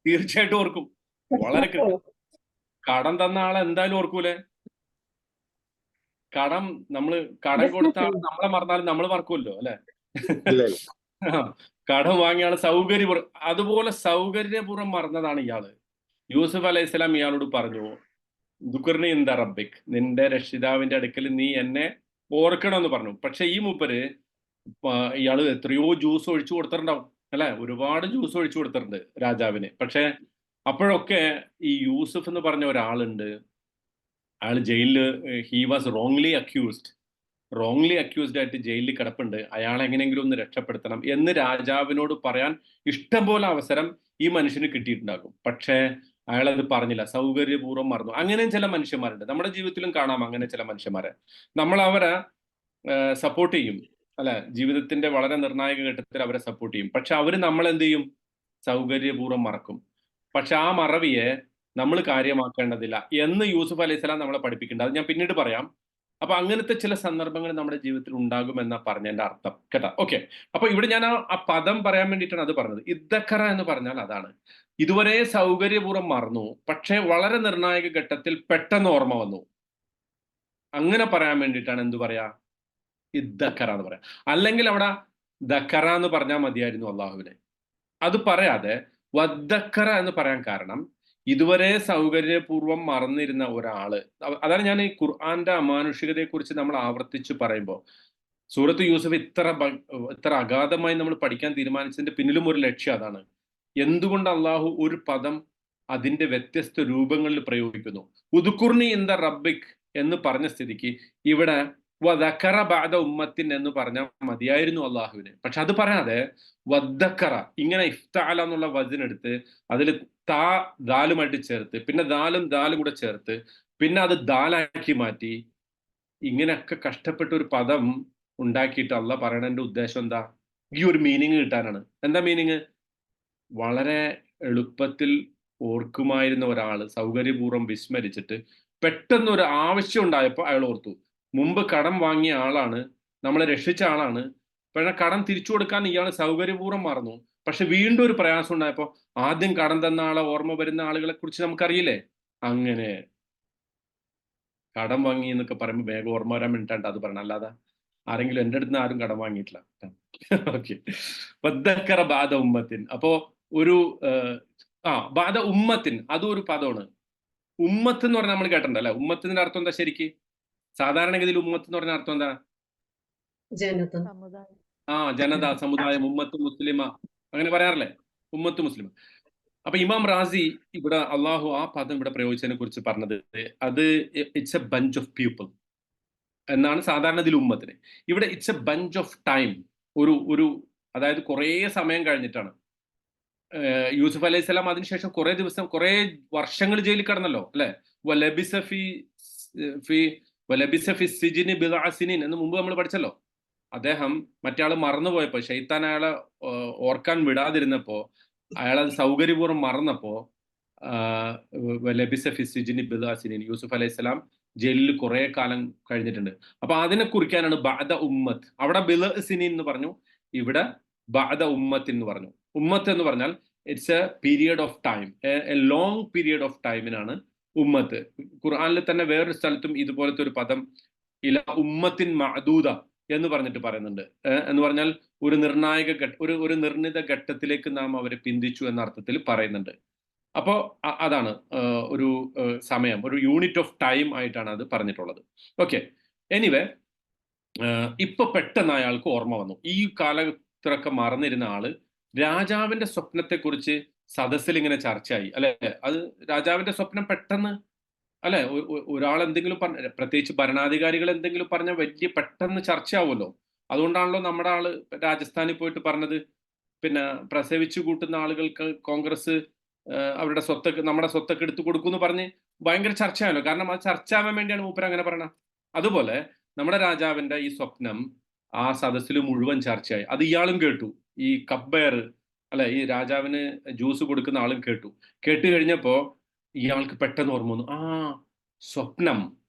തീർച്ചയായിട്ടും ഓർക്കും. വളരെ കടം തന്ന ആളെ എന്തായാലും ഓർക്കൂലേ? കടം കൊടുത്ത ആൾ നമ്മളെ മറന്നാലും നമ്മൾ മറക്കുമല്ലോ അല്ലെ? കടം വാങ്ങിയ ആള് അതുപോലെ സൗകര്യപൂർവ്വം മറന്നതാണ് ഇയാള്. യൂസുഫ് അലൈഹി സ്വലാം ഇയാളോട് പറഞ്ഞു, ദുഖർനി ഇന്ദ റബ്ബിക്, നിന്റെ രക്ഷിതാവിന്റെ അടുക്കൽ നീ എന്നെ ഓർക്കണമെന്ന് പറഞ്ഞു. പക്ഷെ ഈ മൂപ്പര് ഇയാള് എത്രയോ ജ്യൂസ് ഒഴിച്ചു കൊടുത്തിട്ടുണ്ടാവും അല്ലെ? ഒരുപാട് ജ്യൂസ് ഒഴിച്ചു കൊടുത്തിട്ടുണ്ട് രാജാവിന്. പക്ഷെ അപ്പോഴൊക്കെ ഈ യൂസുഫ് എന്ന് പറഞ്ഞ ഒരാളുണ്ട്, അയാൾ ജയിലില്, ഹി വാസ് റോങ്ലി അക്യൂസ്ഡ് ആയിട്ട് ജയിലിൽ കിടപ്പുണ്ട്. അയാൾ എങ്ങനെയെങ്കിലും ഒന്ന് രക്ഷപ്പെടുത്തണം എന്ന് രാജാവിനോട് പറയാൻ ഇഷ്ടം പോലെ അവസരം ഈ മനുഷ്യന് കിട്ടിയിട്ടുണ്ടാകും. പക്ഷേ അയാളത് പറഞ്ഞില്ല, സൗകര്യപൂർവ്വം മറന്നു. അങ്ങനെയും ചില മനുഷ്യന്മാരുണ്ട്, നമ്മുടെ ജീവിതത്തിലും കാണാം അങ്ങനെ ചില മനുഷ്യന്മാരെ. നമ്മൾ അവരെ സപ്പോർട്ട് ചെയ്യും, അല്ലെ, ജീവിതത്തിന്റെ വളരെ നിർണായക ഘട്ടത്തിൽ അവരെ സപ്പോർട്ട് ചെയ്യും. പക്ഷെ അവർ നമ്മളെന്ത് ചെയ്യും? സൗകര്യപൂർവ്വം മറക്കും. പക്ഷെ ആ മറവിയെ നമ്മൾ കാര്യമാക്കേണ്ടതില്ല എന്ന് യൂസുഫ് അലൈഹിസ്സലാം നമ്മളെ പഠിപ്പിക്കുന്നുണ്ട്. അത് ഞാൻ പിന്നീട് പറയാം. അപ്പൊ അങ്ങനത്തെ ചില സന്ദർഭങ്ങൾ നമ്മുടെ ജീവിതത്തിൽ ഉണ്ടാകുമെന്നാ പറഞ്ഞതിന്റെ അർത്ഥം, കേട്ടോ. ഓക്കെ. അപ്പൊ ഇവിടെ ഞാൻ ആ പദം പറയാൻ വേണ്ടിയിട്ടാണ് അത് പറഞ്ഞത്. ഇദ്ദക്കറ എന്ന് പറഞ്ഞാൽ അതാണ്. ഇതുവരെ സൗകര്യപൂർവ്വം മറന്നു, പക്ഷേ വളരെ നിർണായക ഘട്ടത്തിൽ പെട്ടെന്ന് ഓർമ്മ വന്നു. അങ്ങനെ പറയാൻ വേണ്ടിയിട്ടാണ് എന്ത് പറയാ? ഇദ്ദക്കറ എന്ന് പറയാം. അല്ലെങ്കിൽ അവിടെ ദക്കറ എന്ന് പറഞ്ഞാൽ മതിയായിരുന്നു അള്ളാഹുവിനെ. അത് പറയാതെ വദ്ദക്കറ എന്ന് പറയാൻ കാരണം, ഇതുവരെ സൗകര്യപൂർവ്വം മറന്നിരുന്ന ഒരാള്, അതാണ് ഞാൻ ഈ ഖുർആന്റെ അമാനുഷികതയെ കുറിച്ച് നമ്മൾ ആവർത്തിച്ച് പറയുമ്പോൾ, സൂറത്ത് യൂസഫ് ഇത്ര അഗാധമായി നമ്മൾ പഠിക്കാൻ തീരുമാനിച്ചതിന്റെ പിന്നിലും ഒരു ലക്ഷ്യം അതാണ്. എന്തുകൊണ്ട് അള്ളാഹു ഒരു പദം അതിന്റെ വ്യത്യസ്ത രൂപങ്ങളിൽ പ്രയോഗിക്കുന്നു? ഉദ്കുർനി ഇന്ദ റബ്ബിക് എന്ന് പറഞ്ഞ സ്ഥിതിക്ക് ഇവിടെ വദക്കറ ബഅദ ഉമ്മത്തിൻ എന്ന് പറഞ്ഞാൽ മതിയായിരുന്നു അള്ളാഹുവിന്. പക്ഷെ അത് പറയാതെ വദ്ദക്കറ, ഇങ്ങനെ ഇഫ്തഅല എന്നുള്ള വചനെടുത്ത് അതിൽ താ ദാലുമായിട്ട് ചേർത്ത്, പിന്നെ ദാലും കൂടെ ചേർത്ത്, പിന്നെ അത് ദാലാക്കി മാറ്റി, ഇങ്ങനെയൊക്കെ കഷ്ടപ്പെട്ട ഒരു പദം ഉണ്ടാക്കിയിട്ട് അള്ളാഹ് പറയണതിന്റെ ഉദ്ദേശം എന്താ? ഈ ഒരു മീനിങ് കിട്ടാനാണ്. എന്താ മീനിങ്? വളരെ എളുപ്പത്തിൽ ഓർക്കുമായിരുന്ന ഒരാള് സൗകര്യപൂർവ്വം വിസ്മരിച്ചിട്ട് പെട്ടെന്ന് ഒരു ആവശ്യം ഉണ്ടായപ്പോൾ അയാൾ ഓർത്തു. മുമ്പ് കടം വാങ്ങിയ ആളാണ്, നമ്മളെ രക്ഷിച്ച ആളാണ്, പക്ഷേ കടം തിരിച്ചു കൊടുക്കാൻ ഇയാൾ സൗകര്യപൂർവ്വം മറന്നു. പക്ഷെ വീണ്ടും ഒരു പ്രയാസം ഉണ്ടായപ്പോൾ ആദ്യം കടം തന്ന ആളെ ഓർമ്മ വരുന്ന ആളുകളെ കുറിച്ച് നമുക്കറിയില്ലേ? അങ്ങനെ കടം വാങ്ങി എന്നൊക്കെ പറയുമ്പോൾ വേഗം ഓർമ്മ വരാൻ വേണ്ടിയിട്ടാണ് അത് പറയണം. അല്ലാതെ ആരെങ്കിലും എൻ്റെ അടുത്ത് നിന്ന് ആരും കടം വാങ്ങിയിട്ടില്ല. ഓക്കെ. വദ്ദക്കറ ബാദ ഉമ്മത്തിൻ. അപ്പോ ഒരു ബാദ ഉമ്മത്തിൻ, അതും ഒരു പദമാണ്. ഉമ്മത്ത് എന്ന് പറഞ്ഞാൽ നമ്മൾ കേട്ടിട്ടുണ്ട് അല്ലെ? ഉമ്മത്തിന്റെ അർത്ഥം എന്താ ശരിക്ക്? സാധാരണഗതിയിൽ ഉമ്മത്ത് എന്ന് പറഞ്ഞ അർത്ഥം എന്താ? ജനത. ജനത, സമുദായം, ഉമ്മത്ത് മുസ്ലിമ, അങ്ങനെ പറയാറില്ലേ? ഉമ്മത്ത് മുസ്ലിമ. അപ്പൊ ഇമാം റാസി ഇവിടെ അള്ളാഹു ആ പദം ഇവിടെ പ്രയോഗിച്ചതിനെ കുറിച്ച് പറഞ്ഞത്, അത് it's a bunch of people എന്നാണ് സാധാരണ ഇതിൽ ഉമ്മത്തിന്. ഇവിടെ it's a bunch of time. ഒരു അതായത് കുറേ സമയം കഴിഞ്ഞിട്ടാണ്. യൂസുഫ് അലൈഹി സ്വലാം അതിനുശേഷം കുറെ ദിവസം, കുറെ വർഷങ്ങൾ ജയിലിൽ കിടന്നല്ലോ, അല്ലെ? എന്ന് മുമ്പ് നമ്മൾ പഠിച്ചല്ലോ. അദ്ദേഹം മറ്റേ മറന്നുപോയപ്പോ, ശൈത്താൻ അയാളെ ഓർക്കാൻ വിടാതിരുന്നപ്പോ, അയാളത് സൗകര്യപൂർവ്വം മറന്നപ്പോ യൂസുഫ് അലൈഹി സ്വലാം ജയിലിൽ കുറെ കാലം കഴിഞ്ഞിട്ടുണ്ട്. അപ്പൊ അതിനെ കുറിക്കാനാണ് ബഅദ ഉമ്മത്ത്. അവിടെ ബില സിനീൻ എന്ന് പറഞ്ഞു, ഇവിടെ ബഅദ ഉമ്മത്ത് എന്ന് പറഞ്ഞു. ഉമ്മത്ത് എന്ന് പറഞ്ഞാൽ it's a period of time, a long period of ടൈമിനാണ് ഉമ്മത്ത്. ഖുർആനിൽ തന്നെ വേറൊരു സ്ഥലത്തും ഇതുപോലത്തെ ഒരു പദം ഇല ഉമ്മത്തിൻ മഅദൂദ എന്ന് പറഞ്ഞിട്ട് പറയുന്നുണ്ട്. എന്ന് പറഞ്ഞാൽ ഒരു നിർണായക ഒരു നിർണിത ഘട്ടത്തിലേക്ക് നാം അവരെ പിന്തിച്ചു എന്ന അർത്ഥത്തിൽ പറയുന്നുണ്ട്. അപ്പോൾ അതാണ് ഒരു സമയം, ഒരു യൂണിറ്റ് ഓഫ് ടൈം ആയിട്ടാണ് അത് പറഞ്ഞിട്ടുള്ളത്. ഓക്കെ. എനിവേ, ഇപ്പൊ പെട്ടെന്ന് അയാൾക്ക് ഓർമ്മ വന്നു. ഈ കാലത്തിലൊക്കെ മറന്നിരുന്ന ആള് രാജാവിന്റെ സ്വപ്നത്തെക്കുറിച്ച് സദസ്സിൽ ഇങ്ങനെ ചർച്ചയായി, അല്ലെ? അത് രാജാവിന്റെ സ്വപ്നം പെട്ടെന്ന്, അല്ലെ, ഒരാൾ എന്തെങ്കിലും പറഞ്ഞ, പ്രത്യേകിച്ച് ഭരണാധികാരികൾ എന്തെങ്കിലും പറഞ്ഞ വലിയ പെട്ടെന്ന് ചർച്ചയാവുമല്ലോ. അതുകൊണ്ടാണല്ലോ നമ്മുടെ ആള് രാജസ്ഥാനിൽ പോയിട്ട് പറഞ്ഞത്, പിന്നെ പ്രസവിച്ചു കൂട്ടുന്ന ആളുകൾക്ക് കോൺഗ്രസ് അവരുടെ സ്വത്തൊക്കെ, നമ്മുടെ സ്വത്തൊക്കെ എടുത്തു കൊടുക്കുമെന്ന് പറഞ്ഞ് ഭയങ്കര ചർച്ചയാണല്ലോ. കാരണം അത് ചർച്ചയാവാൻ വേണ്ടിയാണ് മൂപ്പർ അങ്ങനെ പറയണത്. അതുപോലെ നമ്മുടെ രാജാവിന്റെ ഈ സ്വപ്നം ആ സദസ്സിൽ മുഴുവൻ ചർച്ചയായി. അത് ഇയാളും കേട്ടു, ഈ കബ്ബയർ, അല്ലെ, ഈ രാജാവിന് ജ്യൂസ് കൊടുക്കുന്ന ആളും കേട്ടു. കേട്ട് കഴിഞ്ഞപ്പോ ഇയാൾക്ക് പെട്ടെന്ന് ഓർമ്മ വന്നു, സ്വപ്നം,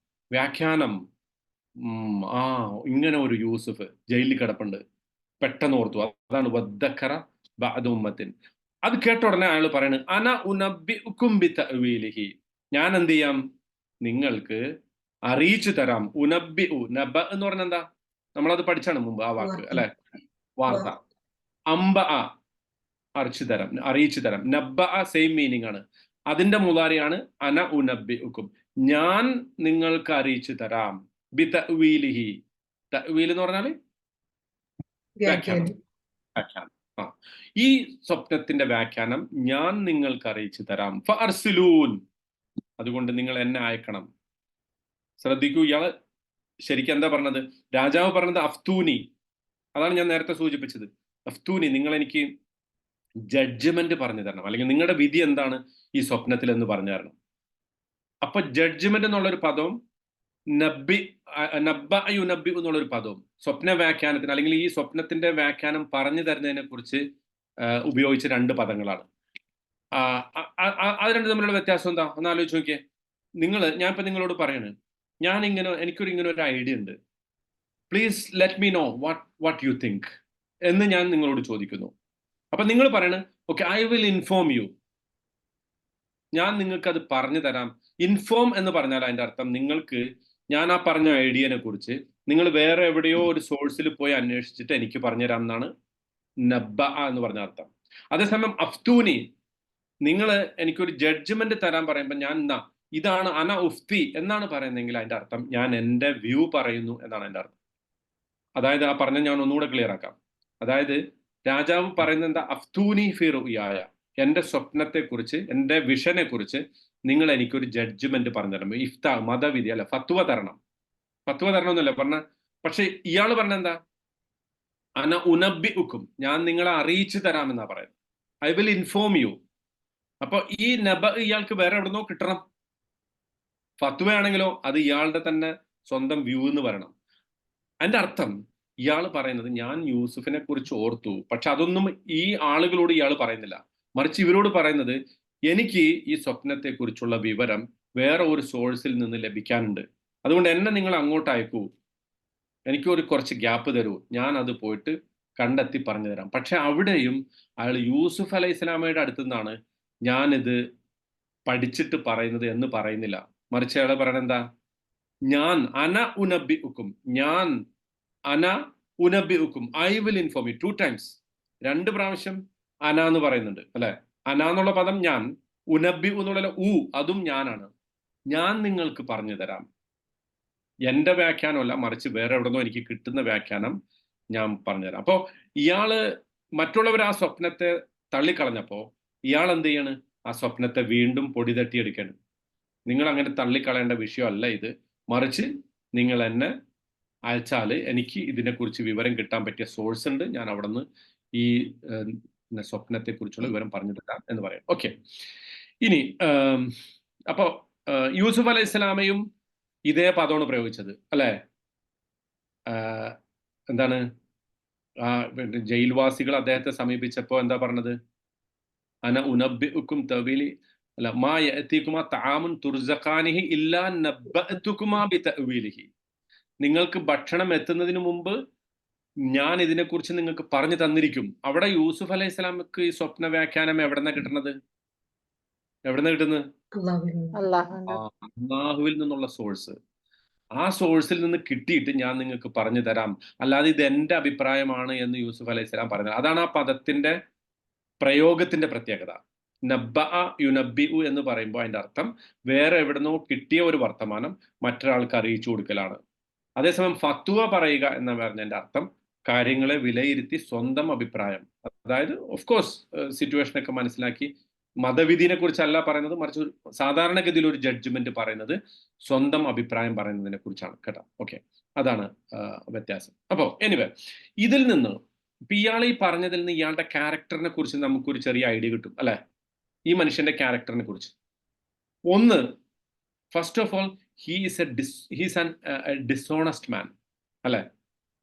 വ്യാഖ്യാനം, ഇങ്ങനെ ഒരു യൂസുഫ് ജയിലിൽ കിടപ്പുണ്ട്. പെട്ടെന്ന് ഓർത്തു. അതാണ് വദ്ദക്കറ ബഅദ ഉമ്മത്തിൻ. അത് കേട്ട ഉടനെ അയാൾ പറയണ്, അന ഉനബ്ബിഉകും ബിതഅ്വീലിഹി, ഞാൻ എന്ത് ചെയ്യാം? നിങ്ങൾക്ക് അറിയിച്ചു തരാം. ഉനബ്ബിഉ, നബ എന്ന് പറഞ്ഞാൽ എന്താ? നമ്മളത് പഠിച്ചാണ് മുമ്പ് ആ വാക്ക്, അല്ലെ? വാർത്ത. അംബ, അറിയിച്ചു തരാം. നബ്ബ സെയിം മീനിങ് ആണ്. അതിന്റെ മുളാരിയാണ് അന ഉനബ്ബിഉകും, ഞാൻ നിങ്ങൾക്ക് അറിയിച്ചു തരാം. ബിതഅ്വീലിഹി, തഅ്വീൽ എന്ന് പറഞ്ഞാൽ വ്യാഖ്യാനം. ഈ സ്വപ്നത്തിന്റെ വ്യാഖ്യാനം ഞാൻ നിങ്ങൾക്ക് അറിയിച്ചു തരാം. ഫഅർസിലൂൻ, അതുകൊണ്ട് നിങ്ങൾ എന്നെ അയക്കണം. ശ്രദ്ധിക്കൂ, ഇയാള് ശരിക്കും എന്താ പറഞ്ഞത്? രാജാവ് പറഞ്ഞത് അഫ്തൂനി, അതാണ് ഞാൻ നേരത്തെ സൂചിപ്പിച്ചത്. അഫ്തൂനി, നിങ്ങൾ എനിക്ക് ജഡ്ജ്മെന്റ് പറഞ്ഞു തരണം, അല്ലെങ്കിൽ നിങ്ങളുടെ വിധി എന്താണ് ഈ സ്വപ്നത്തിൽ എന്ന് പറഞ്ഞു തരണം. അപ്പൊ ജഡ്ജ്മെന്റ് എന്നുള്ളൊരു പദവും നബ്ബ യുനബ്ബി എന്നുള്ളൊരു പദവും സ്വപ്ന വ്യാഖ്യാനത്തിന് അല്ലെങ്കിൽ ഈ സ്വപ്നത്തിന്റെ വ്യാഖ്യാനം പറഞ്ഞു തരുന്നതിനെ കുറിച്ച് ഉപയോഗിച്ച രണ്ട് പദങ്ങളാണ്. അത് രണ്ടും തമ്മിലുള്ള വ്യത്യാസം എന്താ ഒന്ന് ആലോചിച്ച് നോക്കിയേ. ഞാൻ ഇപ്പൊ നിങ്ങളോട് പറയാണ്, എനിക്കൊരു ഒരു ഐഡിയ ഉണ്ട്, please let me know what you think എന്ന് ഞാൻ നിങ്ങളോട് ചോദിക്കുന്നു. അപ്പൊ നിങ്ങൾ പറയണ okay, I will inform you, ഞാൻ നിങ്ങൾക്ക് അത് പറഞ്ഞു തരാം. ഇൻഫോം എന്ന് പറഞ്ഞാൽ അതിന്റെ അർത്ഥം നിങ്ങൾക്ക് ഞാൻ ആ പറഞ്ഞ ഐഡിയനെ കുറിച്ച് നിങ്ങൾ വേറെ എവിടെയോ ഒരു സോഴ്സിൽ പോയി അന്വേഷിച്ചിട്ട് എനിക്ക് പറഞ്ഞുതരാം എന്നാണ് നബ്ബ എന്ന് പറഞ്ഞ അർത്ഥം. അതേസമയം അഫ്തൂനി, നിങ്ങൾ എനിക്കൊരു ജഡ്ജ്മെന്റ് തരാൻ പറയുമ്പോൾ ഞാൻ ഇതാണ് അന ഉഫ്തി എന്നാണ് പറയുന്നതെങ്കിൽ അതിന്റെ അർത്ഥം ഞാൻ എൻ്റെ വ്യൂ പറയുന്നു എന്നാണ് എൻ്റെ അർത്ഥം. അതായത് ആ പറഞ്ഞ ഞാൻ ഒന്നുകൂടെ ക്ലിയർ ആക്കാം. അതായത് രാജാവ് പറയുന്നത് എന്താ, അഫ്തൂനി ഫി റുയായ, എൻ്റെ സ്വപ്നത്തെക്കുറിച്ച്, എൻ്റെ വിഷനെ കുറിച്ച് നിങ്ങൾ എനിക്കൊരു ജഡ്ജ്മെന്റ് പറഞ്ഞു തരണം. ഇഫ്ത മതവിധി അല്ല, ഫത്വ തരണം. ഫത്വ തരണമെന്നല്ല പറഞ്ഞ, പക്ഷെ ഇയാൾ പറഞ്ഞെന്താ, അന ഉനബി ഉക്കും, ഞാൻ നിങ്ങളെ അറിയിച്ചു തരാമെന്നാ പറയുന്നത്. I will inform you. അപ്പൊ ഈ നബ ഇയാൾക്ക് വേറെ എവിടുന്നോ കിട്ടണം. ഫത്വ ആണെങ്കിലോ അത് ഇയാളുടെ തന്നെ സ്വന്തം വ്യൂ എന്ന് പറയണം. അതിന്റെ അർത്ഥം ഇയാൾ പറയുന്നത് ഞാൻ യൂസുഫിനെ കുറിച്ച് ഓർത്തു, പക്ഷെ അതൊന്നും ഈ ആളുകളോട് ഇയാൾ പറയുന്നില്ല, മറിച്ച് ഇവരോട് പറയുന്നത് എനിക്ക് ഈ സ്വപ്നത്തെ കുറിച്ചുള്ള വിവരം വേറെ ഒരു സോഴ്സിൽ നിന്ന് ലഭിക്കാനുണ്ട്, അതുകൊണ്ട് എന്നെ നിങ്ങൾ അങ്ങോട്ട് അയക്കൂ, എനിക്ക് കുറച്ച് ഗ്യാപ്പ് തരൂ, ഞാൻ അത് പോയിട്ട് കണ്ടെത്തി പറഞ്ഞു തരാം. പക്ഷെ അവിടെയും അയാൾ യൂസുഫ് അലൈഹി സ്വലാമയുടെ അടുത്തു നിന്നാണ് ഞാനിത് പഠിച്ചിട്ട് പറയുന്നത് എന്ന് പറയുന്നില്ല, മറിച്ച് അയാൾ പറയണ എന്താ, ഞാൻ അന ഉനബി ഉക്കും, ഞാൻ അന ഉനബി ഉക്കും, I will inform you. 2 times, 2 പ്രാവശ്യം അന എന്ന് പറയുന്നുണ്ട് അല്ലെ. അന എന്നുള്ള പദം ഞാൻ, ഉനബി എന്നുള്ള അതും ഞാനാണ്. ഞാൻ നിങ്ങൾക്ക് പറഞ്ഞു തരാം. എന്റെ വ്യാഖ്യാനമല്ല, മറിച്ച് വേറെ എവിടെന്നോ എനിക്ക് കിട്ടുന്ന വ്യാഖ്യാനം ഞാൻ പറഞ്ഞുതരാം. അപ്പോ ഇയാള് മറ്റുള്ളവർ ആ സ്വപ്നത്തെ തള്ളിക്കളഞ്ഞപ്പോ ഇയാൾ എന്ത് ചെയ്യാണ്, ആ സ്വപ്നത്തെ വീണ്ടും പൊടി തട്ടിയെടുക്കാണ്. നിങ്ങൾ അങ്ങനെ തള്ളിക്കളയേണ്ട വിഷയമല്ല ഇത്, മറിച്ച് നിങ്ങൾ എന്നെ അയച്ചാൽ എനിക്ക് ഇതിനെക്കുറിച്ച് വിവരം കിട്ടാൻ പറ്റിയ സോഴ്സ് ഉണ്ട്, ഞാൻ അവിടെ നിന്ന് ഈ സ്വപ്നത്തെ കുറിച്ചുള്ള വിവരം പറഞ്ഞു തരാം എന്ന് പറയാം. ഓക്കെ, ഇനി അപ്പോ യൂസുഫ് അലൈഹി സ്വലാമയും ഇതേ പദമാണ് പ്രയോഗിച്ചത് അല്ലെ. എന്താണ്, ജയിൽവാസികൾ അദ്ദേഹത്തെ സമീപിച്ചപ്പോ എന്താ പറഞ്ഞത്, അന ഉനബ്ബിഉക്കും തവീലി അല്ല മാ യഅതീകുമാ തആമുൻ തുർസഖാനിഹി ഇല്ലാ നബ്ബഅതുകുമാ ബിതഅവീലിഹി, നിങ്ങൾക്ക് ഭക്ഷണം എത്തുന്നതിന് മുമ്പ് ഞാൻ ഇതിനെക്കുറിച്ച് നിങ്ങൾക്ക് പറഞ്ഞു തന്നിരിക്കും. അവിടെ യൂസുഫ് അലൈഹി സ്വലാമക്ക് ഈ സ്വപ്ന വ്യാഖ്യാനം എവിടെന്നാ കിട്ടുന്നത്, എവിടെന്നാ കിട്ടുന്നത്, അല്ലാഹുവിൽ നിന്നുള്ള സോഴ്സ്. ആ സോഴ്സിൽ നിന്ന് കിട്ടിയിട്ട് ഞാൻ നിങ്ങൾക്ക് പറഞ്ഞു തരാം, അല്ലാതെ ഇത് എന്റെ അഭിപ്രായമാണ് എന്ന് യൂസുഫ് അലൈഹി സ്വലാം പറഞ്ഞത്. അതാണ് ആ പദത്തിന്റെ പ്രയോഗത്തിന്റെ പ്രത്യേകത. നബ്ബ യുനബ്ബിഉ എന്ന് പറയുമ്പോൾ അതിന്റെ അർത്ഥം വേറെ എവിടുന്നോ കിട്ടിയ ഒരു വർത്തമാനം മറ്റൊരാൾക്ക് അറിയിച്ചു കൊടുക്കലാണ്. അതേസമയം ഫത്വ പറയുക എന്ന് പറഞ്ഞതിന്റെ അർത്ഥം കാര്യങ്ങളെ വിലയിരുത്തി സ്വന്തം അഭിപ്രായം, അതായത് ഓഫ് കോഴ്സ് സിറ്റുവേഷനൊക്കെ മനസ്സിലാക്കി, മതവിധിനെ കുറിച്ചല്ല പറയുന്നത്, മറിച്ച് സാധാരണഗതിയിൽ ഒരു ജഡ്ജ്മെന്റ് പറയുന്നത് സ്വന്തം അഭിപ്രായം പറയുന്നതിനെ കുറിച്ചാണ് കേട്ടോ. ഓക്കെ, അതാണ് വ്യത്യാസം. അപ്പോൾ എനിവേ, ഇതിൽ നിന്ന് ഇയാൾ ഈ പറഞ്ഞതിൽ നിന്ന് ഇയാളുടെ ക്യാരക്ടറിനെ കുറിച്ച് നമുക്കൊരു ചെറിയ ഐഡിയ കിട്ടും അല്ലെ. ഈ മനുഷ്യന്റെ ക്യാരക്ടറിനെ കുറിച്ച് ഒന്ന്, first of all he's an dishonest man അല്ലെ.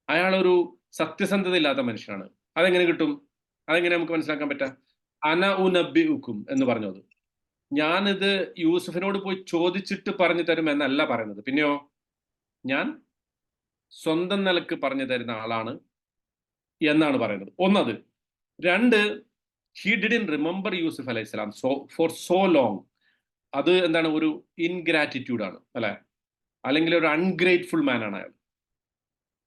അയാളൊരു സത്യസന്ധത ഇല്ലാത്ത മനുഷ്യനാണ്. അതെങ്ങനെ കിട്ടും, അതെങ്ങനെ നമുക്ക് മനസ്സിലാക്കാൻ പറ്റാ, അന ഉനബ്ബിഉക്കും എന്ന് പറഞ്ഞത് ഞാനിത് യൂസുഫിനോട് പോയി ചോദിച്ചിട്ട് പറഞ്ഞു തരും എന്നല്ല പറയുന്നത്, പിന്നെയോ ഞാൻ സ്വന്തം നിലക്ക് പറഞ്ഞു തരുന്ന ആളാണ് എന്നാണ് പറയുന്നത്. ഒന്നത്. രണ്ട്, ഹി ഡിഡ്ന്റ് റിമെമ്പർ യൂസുഫ് അലൈഹി സ്വലാം ഫോർ സോ ലോങ്. അത് എന്താണ്, ഒരു ഇൻഗ്രാറ്റിറ്റ്യൂഡ് ആണ് അല്ലെ, അല്ലെങ്കിൽ ഒരു അൺഗ്രേറ്റ്ഫുൾ മാൻ ആണ് അയാൾ.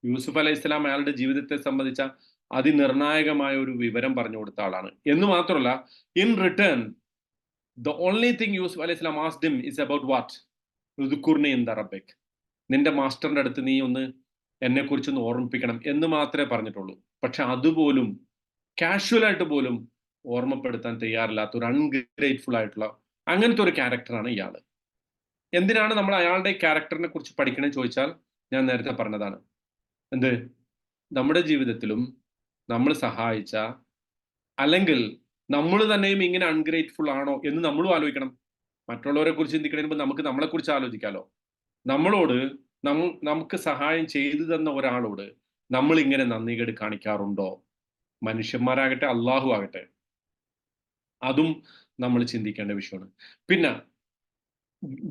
യൂസുഫ് അലൈഹി സ്വലാം അയാളുടെ ജീവിതത്തെ സംബന്ധിച്ച അതിനിർണായകമായ ഒരു വിവരം പറഞ്ഞു കൊടുത്ത ആളാണ് എന്ന് മാത്രമല്ല, in return the only thing Yusuf അലൈഹി സ്വലാം asked him is about what, ഉദ്കുർനി ഇൻ റബ്ബിക്, നിന്റെ മാസ്റ്ററിന്റെ അടുത്ത് നീ ഒന്ന് എന്നെ കുറിച്ചൊന്ന് ഓർമ്മിപ്പിക്കണം എന്ന് മാത്രമേ പറഞ്ഞിട്ടുള്ളൂ. പക്ഷെ അതുപോലും കാഷ്വൽ ആയിട്ട് പോലും ഓർമ്മപ്പെടുത്താൻ തയ്യാറില്ലാത്ത ഒരു അൺഗ്രേറ്റ്ഫുൾ ആയിട്ടുള്ള അങ്ങനത്തെ ഒരു ക്യാരക്ടറാണ് ഇയാള്. എന്തിനാണ് നമ്മൾ അയാളുടെ ക്യാരക്ടറിനെ കുറിച്ച് പഠിക്കണമെന്ന് ചോദിച്ചാൽ ഞാൻ നേരത്തെ പറഞ്ഞതാണ്, എന്ത്, നമ്മുടെ ജീവിതത്തിലും നമ്മൾ സഹായിച്ച അല്ലെങ്കിൽ നമ്മൾ തന്നെയും ഇങ്ങനെ അൺഗ്രേറ്റ്ഫുൾ ആണോ എന്ന് നമ്മളും ആലോചിക്കണം. മറ്റുള്ളവരെ കുറിച്ച് ചിന്തിക്കുന്നതിന് മുമ്പ് നമുക്ക് നമ്മളെ കുറിച്ച് ആലോചിക്കാമല്ലോ. നമ്മളോട് നമുക്ക് സഹായം ചെയ്തു തന്ന ഒരാളോട് നമ്മൾ ഇങ്ങനെ നന്ദികേട് കാണിക്കാറുണ്ടോ? മനുഷ്യന്മാരാകട്ടെ അള്ളാഹു ആകട്ടെ, അതും നമ്മൾ ചിന്തിക്കേണ്ട വിഷയമാണ്. പിന്നെ